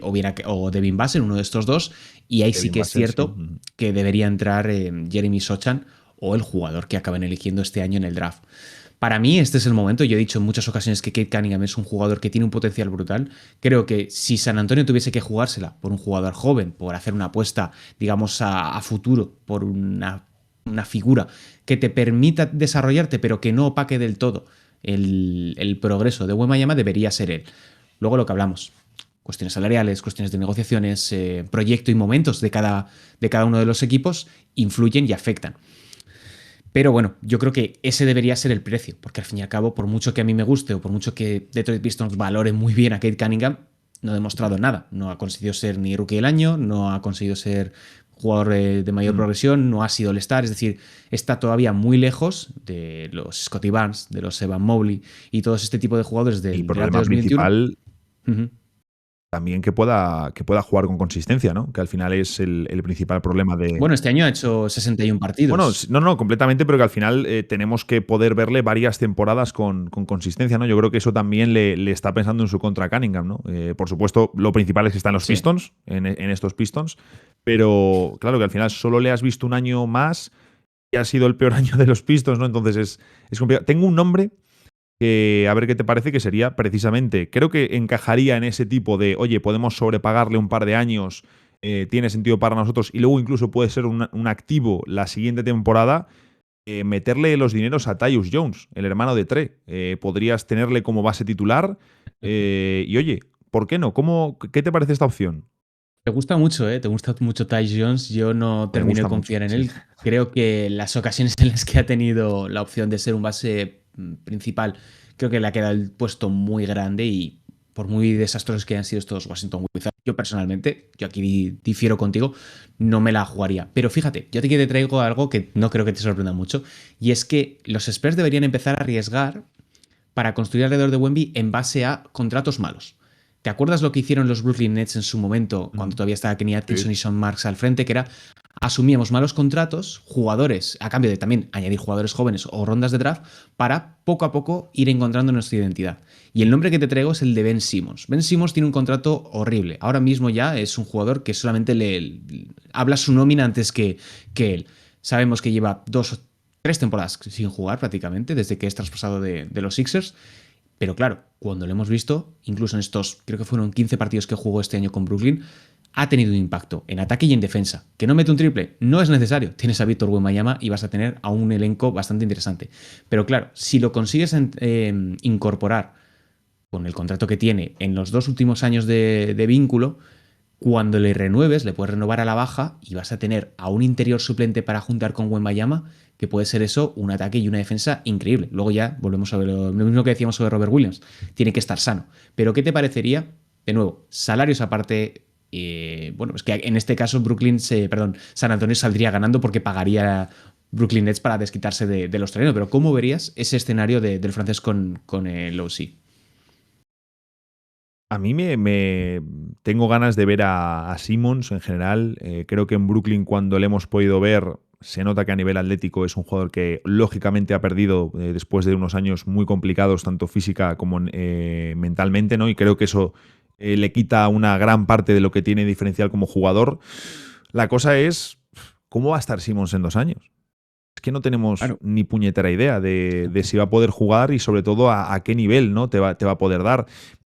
F: o Devin Vassell, uno de estos dos, y ahí Devin sí que Vassell, es cierto que debería entrar Jeremy Sochan o el jugador que acaben eligiendo este año en el draft. Para mí este es el momento. Yo he dicho en muchas ocasiones que Cade Cunningham es un jugador que tiene un potencial brutal. Creo que si San Antonio tuviese que jugársela por un jugador joven, por hacer una apuesta, digamos, a futuro, por una figura que te permita desarrollarte, pero que no opaque del todo el progreso de Wembanyama, debería ser él. Luego lo que hablamos, cuestiones salariales, cuestiones de negociaciones, proyecto y momentos de cada uno de los equipos influyen y afectan. Pero bueno, yo creo que ese debería ser el precio, porque al fin y al cabo, por mucho que a mí me guste o por mucho que Detroit Pistons valore muy bien a Cade Cunningham, no ha demostrado nada. No ha conseguido ser ni rookie del año, no ha conseguido ser jugador de mayor progresión, no ha sido All-Star, es decir, está todavía muy lejos de los Scottie Barnes, de los Evan Mobley y todo este tipo de jugadores del
E: draft de 2021. Principal también que pueda jugar con consistencia, ¿no? Que al final es el principal problema de...
F: Bueno, este año ha hecho 61 partidos.
E: Bueno, no, completamente, pero que al final tenemos que poder verle varias temporadas con consistencia, ¿no? Yo creo que eso también le está pensando en su contra Cunningham, ¿no? Por supuesto, lo principal es que están los Pistons, en estos Pistons, pero claro que al final solo le has visto un año más y ha sido el peor año de los Pistons, ¿no? Entonces es complicado. Tengo un nombre que, a ver qué te parece, que sería precisamente, creo que encajaría en ese tipo de, oye, podemos sobrepagarle un par de años, tiene sentido para nosotros y luego incluso puede ser un activo la siguiente temporada, meterle los dineros a Tyus Jones, el hermano de Trey. Podrías tenerle como base titular y oye, ¿por qué no? ¿Qué te parece esta opción?
F: Te gusta mucho, ¿eh? Te gusta mucho Tyus Jones. Yo no termino de confiar en él. Creo que las ocasiones en las que ha tenido la opción de ser un base principal, creo que le ha quedado el puesto muy grande y por muy desastrosos que hayan sido estos Washington Wizards, yo personalmente, yo aquí difiero contigo, no me la jugaría. Pero fíjate, yo te traigo algo que no creo que te sorprenda mucho y es que los Spurs deberían empezar a arriesgar para construir alrededor de Wemby en base a contratos malos. ¿Te acuerdas lo que hicieron los Brooklyn Nets en su momento, cuando todavía estaba Kenny Atkinson y Sean Marks al frente? Que era, asumíamos malos contratos, jugadores, a cambio de también añadir jugadores jóvenes o rondas de draft, para poco a poco ir encontrando nuestra identidad. Y el nombre que te traigo es el de Ben Simmons. Ben Simmons tiene un contrato horrible. Ahora mismo ya es un jugador que solamente habla su nómina antes que él. Sabemos que lleva 2 o 3 temporadas sin jugar prácticamente, desde que es traspasado de los Sixers. Pero claro, cuando lo hemos visto, incluso en estos, creo que fueron 15 partidos que jugó este año con Brooklyn, ha tenido un impacto en ataque y en defensa. ¿Que no mete un triple? No es necesario. Tienes a Víctor Wembanyama y vas a tener a un elenco bastante interesante. Pero claro, si lo consigues incorporar con el contrato que tiene en los 2 últimos años de vínculo, cuando le renueves, le puedes renovar a la baja y vas a tener a un interior suplente para juntar con Wembanyama, que puede ser eso, un ataque y una defensa increíble. Luego ya volvemos a ver lo mismo que decíamos sobre Robert Williams. Tiene que estar sano. Pero ¿qué te parecería? De nuevo, salarios aparte. Bueno, es que en este caso San Antonio saldría ganando porque pagaría Brooklyn Nets para desquitarse de los terrenos. Pero ¿cómo verías ese escenario del francés con el OC?
E: A mí me tengo ganas de ver a Simmons en general. Creo que en Brooklyn, cuando le hemos podido ver, se nota que a nivel atlético es un jugador que lógicamente ha perdido después de unos años muy complicados, tanto física como mentalmente, ¿no? Y creo que eso le quita una gran parte de lo que tiene diferencial como jugador. La cosa es, ¿cómo va a estar Simmons en 2 años? Es que no tenemos ni puñetera idea de si va a poder jugar y sobre todo a qué nivel, ¿no? te va a poder dar.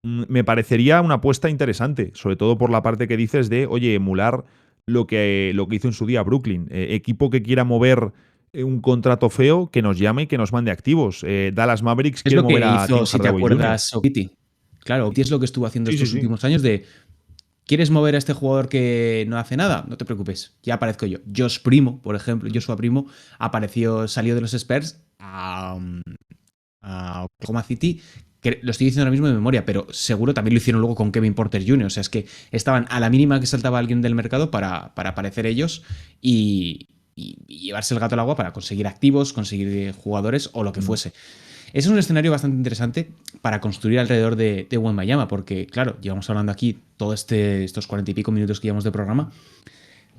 E: Me parecería una apuesta interesante, sobre todo por la parte que dices de, oye, emular lo que hizo en su día Brooklyn. Equipo que quiera mover un contrato feo, que nos llame y que nos mande activos. Dallas Mavericks quiere mover a Tim Hardaway Jr.
F: Si te acuerdas, Okiti. Claro, Okiti es lo que estuvo haciendo estos últimos años de, ¿quieres mover a este jugador que no hace nada? No te preocupes, ya aparezco yo. Joshua Primo, salió de los Spurs a Oklahoma City, que lo estoy diciendo ahora mismo de memoria, pero seguro también lo hicieron luego con Kevin Porter Jr. O sea, es que estaban a la mínima que saltaba alguien del mercado para aparecer ellos y llevarse el gato al agua para conseguir activos, conseguir jugadores o lo que fuese. Ese es un escenario bastante interesante para construir alrededor de Wembanyama, porque, claro, llevamos hablando aquí todos estos 40 y pico minutos que llevamos de programa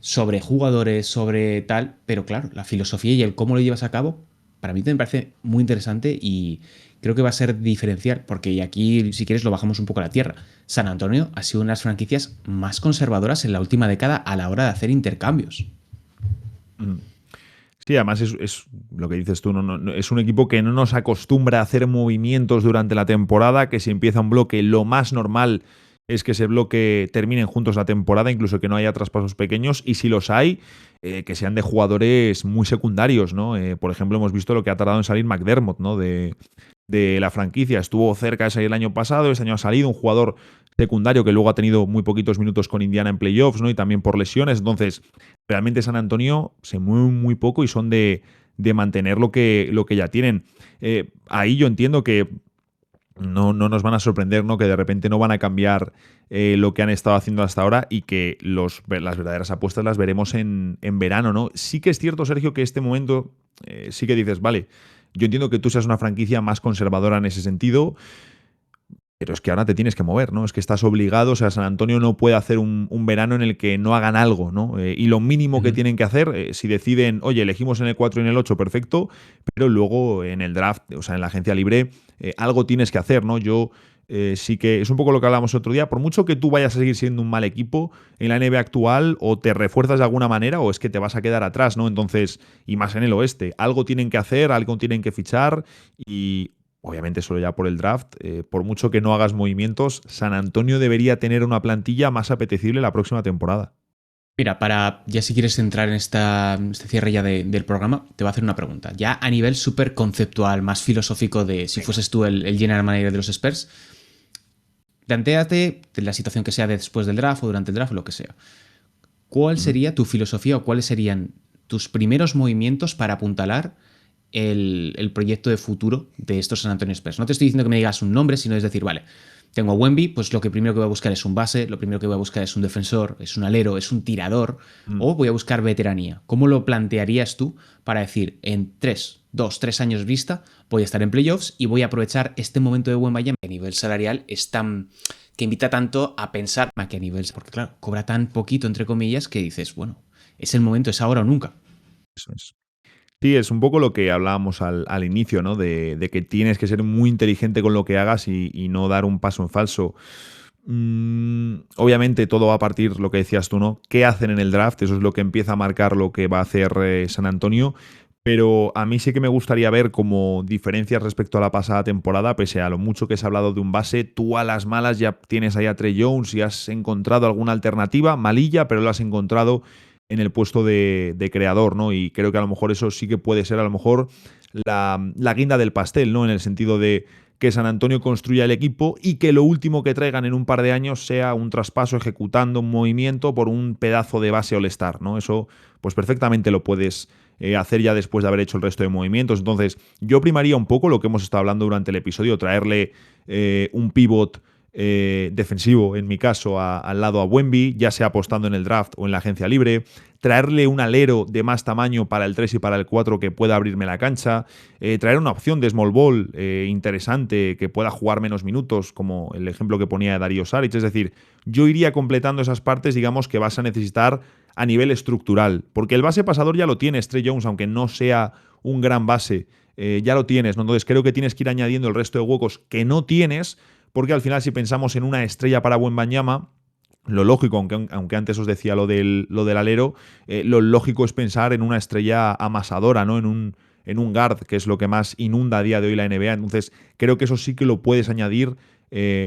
F: sobre jugadores, sobre tal, pero claro, la filosofía y el cómo lo llevas a cabo, para mí me parece muy interesante y creo que va a ser diferencial, porque aquí, si quieres, lo bajamos un poco a la tierra. San Antonio ha sido una de las franquicias más conservadoras en la última década a la hora de hacer intercambios.
E: Sí, además es lo que dices tú, no, es un equipo que no nos acostumbra a hacer movimientos durante la temporada, que si empieza un bloque, lo más normal es que ese bloque terminen juntos la temporada, incluso que no haya traspasos pequeños, y si los hay, que sean de jugadores muy secundarios, ¿no? Por ejemplo, hemos visto lo que ha tardado en salir McDermott, ¿no? De la franquicia. Estuvo cerca de salir el año pasado, este año ha salido un jugador secundario que luego ha tenido muy poquitos minutos con Indiana en playoffs, ¿no? Y también por lesiones. Entonces, realmente San Antonio se mueve muy poco y son de mantener lo que ya tienen. Ahí yo entiendo que no nos van a sorprender, ¿no? Que de repente no van a cambiar lo que han estado haciendo hasta ahora y que las verdaderas apuestas las veremos en verano, ¿no? Sí que es cierto, Sergio, que este momento sí que dices, vale, yo entiendo que tú seas una franquicia más conservadora en ese sentido, pero es que ahora te tienes que mover, ¿no? Es que estás obligado, o sea, San Antonio no puede hacer un verano en el que no hagan algo, ¿no? Y lo mínimo que tienen que hacer, si deciden, oye, elegimos en el 4 y en el 8, perfecto, pero luego en el draft, o sea, en la agencia libre, algo tienes que hacer, ¿no? Yo sí que, es un poco lo que hablamos otro día, por mucho que tú vayas a seguir siendo un mal equipo en la NBA actual, o te refuerzas de alguna manera o es que te vas a quedar atrás, ¿no? Entonces, y más en el oeste, algo tienen que hacer, algo tienen que fichar y obviamente solo ya por el draft, por mucho que no hagas movimientos, San Antonio debería tener una plantilla más apetecible la próxima temporada.
F: Mira, ya si quieres entrar en este cierre ya del programa, te voy a hacer una pregunta. Ya a nivel súper conceptual, más filosófico de si fueses tú el general manager de los Spurs, plantéate la situación que sea después del draft o durante el draft o lo que sea. ¿Cuál sería tu filosofía o cuáles serían tus primeros movimientos para apuntalar el proyecto de futuro de estos San Antonio Spurs? No te estoy diciendo que me digas un nombre, sino es decir, vale, tengo a Wemby, pues lo que primero que voy a buscar es un base, lo primero que voy a buscar es un defensor, es un alero, es un tirador, o voy a buscar veteranía. ¿Cómo lo plantearías tú para decir, en 3 años vista, voy a estar en playoffs y voy a aprovechar este momento de Wembanyama? A nivel salarial es tan... que invita tanto a pensar que a nivel... porque claro, cobra tan poquito, entre comillas, que dices, bueno, es el momento, es ahora o nunca.
E: Eso es. Sí, es un poco lo que hablábamos al inicio, ¿no? De que tienes que ser muy inteligente con lo que hagas y no dar un paso en falso. Obviamente todo va a partir, lo que decías tú, ¿no? ¿Qué hacen en el draft? Eso es lo que empieza a marcar lo que va a hacer San Antonio. Pero a mí sí que me gustaría ver como diferencias respecto a la pasada temporada, pese a lo mucho que se ha hablado de un base, tú a las malas ya tienes ahí a Trey Jones y has encontrado alguna alternativa, malilla, pero lo has encontrado en el puesto de creador, ¿no? Y creo que a lo mejor eso sí que puede ser a lo mejor la guinda del pastel, ¿no? En el sentido de que San Antonio construya el equipo y que lo último que traigan en un par de años sea un traspaso ejecutando un movimiento por un pedazo de base All-Star, ¿no? Eso pues perfectamente lo puedes hacer ya después de haber hecho el resto de movimientos. Entonces yo primaría un poco lo que hemos estado hablando durante el episodio, traerle un pivot defensivo, en mi caso, al lado a Wemby, ya sea apostando en el draft o en la agencia libre, traerle un alero de más tamaño para el 3 y para el 4 que pueda abrirme la cancha, traer una opción de small ball interesante que pueda jugar menos minutos, como el ejemplo que ponía Darío Saric. Es decir, yo iría completando esas partes, digamos, que vas a necesitar a nivel estructural, porque el base pasador ya lo tienes, Trey Jones, aunque no sea un gran base, ya lo tienes, ¿no? Entonces creo que tienes que ir añadiendo el resto de huecos que no tienes, porque al final si pensamos en una estrella para Wembanyama, lo lógico, aunque antes os decía lo del alero, lo lógico es pensar en una estrella amasadora, ¿no? En un guard, que es lo que más inunda a día de hoy la NBA. Entonces creo que eso sí que lo puedes añadir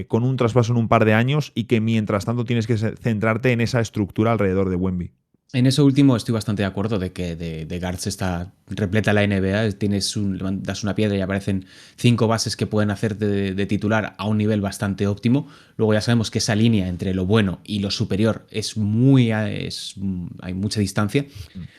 E: con un traspaso en un par de años y que mientras tanto tienes que centrarte en esa estructura alrededor de Wemby.
F: En eso último estoy bastante de acuerdo de que de guards está repleta la NBA, das una piedra y aparecen 5 bases que pueden hacerte de titular a un nivel bastante óptimo. Luego ya sabemos que esa línea entre lo bueno y lo superior hay mucha distancia,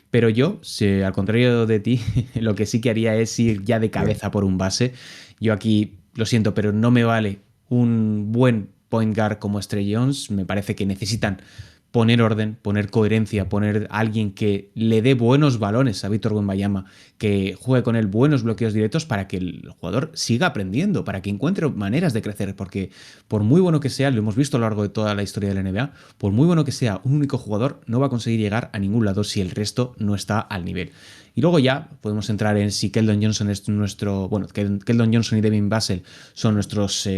F: pero yo, al contrario de ti, lo que sí que haría es ir ya de cabeza por un base. Yo aquí, lo siento, pero no me vale un buen point guard como Trey Jones. Me parece que necesitan poner orden, poner coherencia, poner a alguien que le dé buenos balones a Víctor Wembanyama, que juegue con él buenos bloqueos directos para que el jugador siga aprendiendo, para que encuentre maneras de crecer, porque por muy bueno que sea, lo hemos visto a lo largo de toda la historia de la NBA, por muy bueno que sea, un único jugador no va a conseguir llegar a ningún lado si el resto no está al nivel. Y luego ya podemos entrar en si Keldon Johnson es nuestro... Bueno, Keldon Johnson y Devin Vassell son nuestros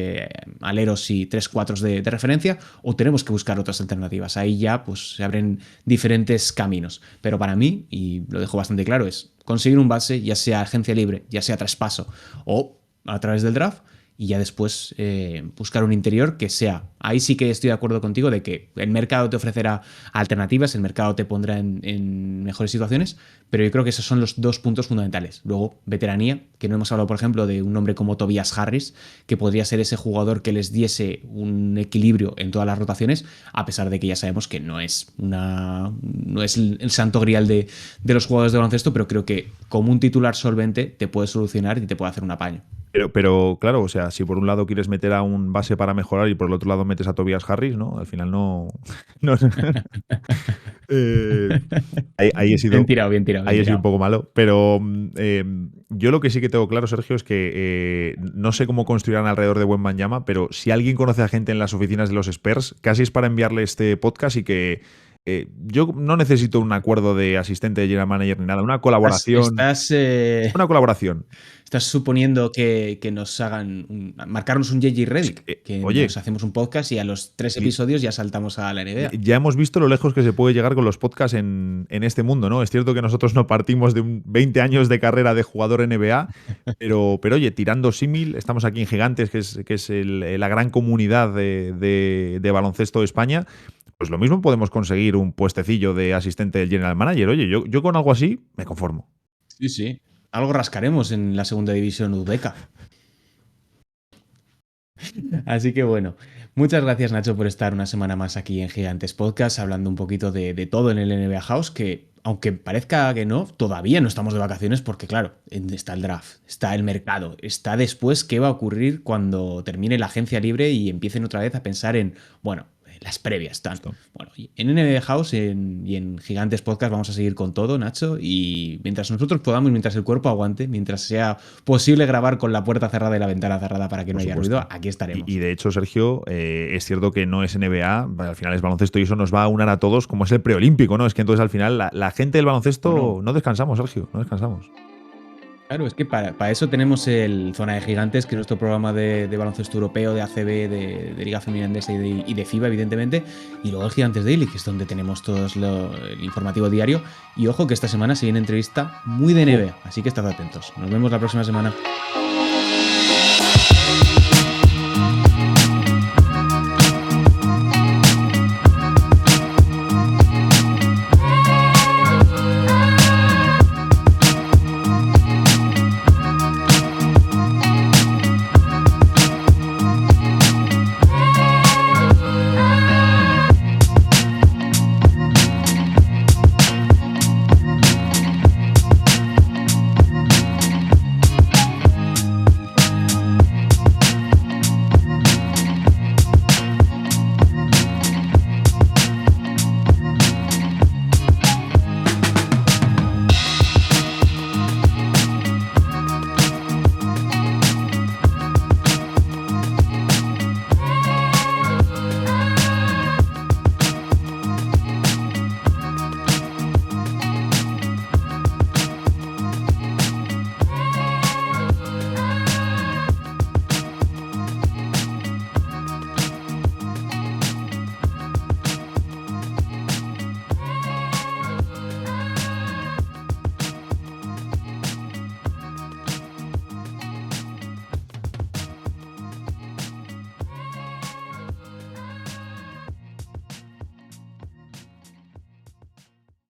F: aleros y 3-4 de referencia, o tenemos que buscar otras alternativas. Ahí ya pues se abren diferentes caminos. Pero para mí, y lo dejo bastante claro, es conseguir un base, ya sea agencia libre, ya sea traspaso o a través del draft, y ya después buscar un interior que sea. Ahí sí que estoy de acuerdo contigo de que el mercado te ofrecerá alternativas, el mercado te pondrá en mejores situaciones, pero yo creo que esos son los 2 puntos fundamentales. Luego, veteranía, que no hemos hablado, por ejemplo, de un nombre como Tobias Harris, que podría ser ese jugador que les diese un equilibrio en todas las rotaciones, a pesar de que ya sabemos que no es el santo grial de los jugadores de baloncesto, pero creo que como un titular solvente te puede solucionar y te puede hacer un apaño.
E: Pero claro, o sea, si por un lado quieres meter a un base para mejorar y por el otro lado metes a Tobias Harris, ¿no? Al final no. Ahí he sido.
F: Bien tirado.
E: Ahí he sido un poco malo. Pero yo lo que sí que tengo claro, Sergio, es que no sé cómo construirán alrededor de Wembanyama, pero si alguien conoce a gente en las oficinas de los Spurs, casi es para enviarle este podcast y que. Yo no necesito un acuerdo de asistente de general manager ni nada, una colaboración. Una colaboración.
F: Estás suponiendo que nos hagan marcarnos un JJ Redick, que
E: oye,
F: nos hacemos un podcast y a los 3 episodios ya saltamos a la NBA.
E: Ya hemos visto lo lejos que se puede llegar con los podcasts en este mundo, ¿no? Es cierto que nosotros no partimos de 20 años de carrera de jugador NBA, pero oye, tirando símil, estamos aquí en Gigantes, que es la gran comunidad de baloncesto de España. Pues lo mismo podemos conseguir un puestecillo de asistente del general manager. Oye, yo con algo así me conformo.
F: Sí. Algo rascaremos en la segunda división uzbeca. Así que bueno, muchas gracias Nacho por estar una semana más aquí en Gigantes Podcast, hablando un poquito de todo en el NBA House, que aunque parezca que no, todavía no estamos de vacaciones porque, claro, está el draft, está el mercado, está después qué va a ocurrir cuando termine la agencia libre y empiecen otra vez a pensar en, bueno, las previas. Tanto. Bueno, en NBA House y en Gigantes Podcast vamos a seguir con todo, Nacho, y mientras nosotros podamos, mientras el cuerpo aguante, mientras sea posible grabar con la puerta cerrada y la ventana cerrada para que no haya ruido, aquí estaremos.
E: Y de hecho, Sergio, es cierto que no es NBA, al final es baloncesto y eso nos va a unar a todos como es el preolímpico, ¿no? Es que entonces al final la gente del baloncesto no descansamos, Sergio, no descansamos.
F: Claro, es que para eso tenemos el Zona de Gigantes, que es nuestro programa de baloncesto europeo, de ACB, de Liga Femenina Endesa y de FIBA, evidentemente. Y luego el Gigantes Daily, que es donde tenemos todo el informativo diario. Y ojo que esta semana se viene entrevista muy de NBA, así que estad atentos. Nos vemos la próxima semana.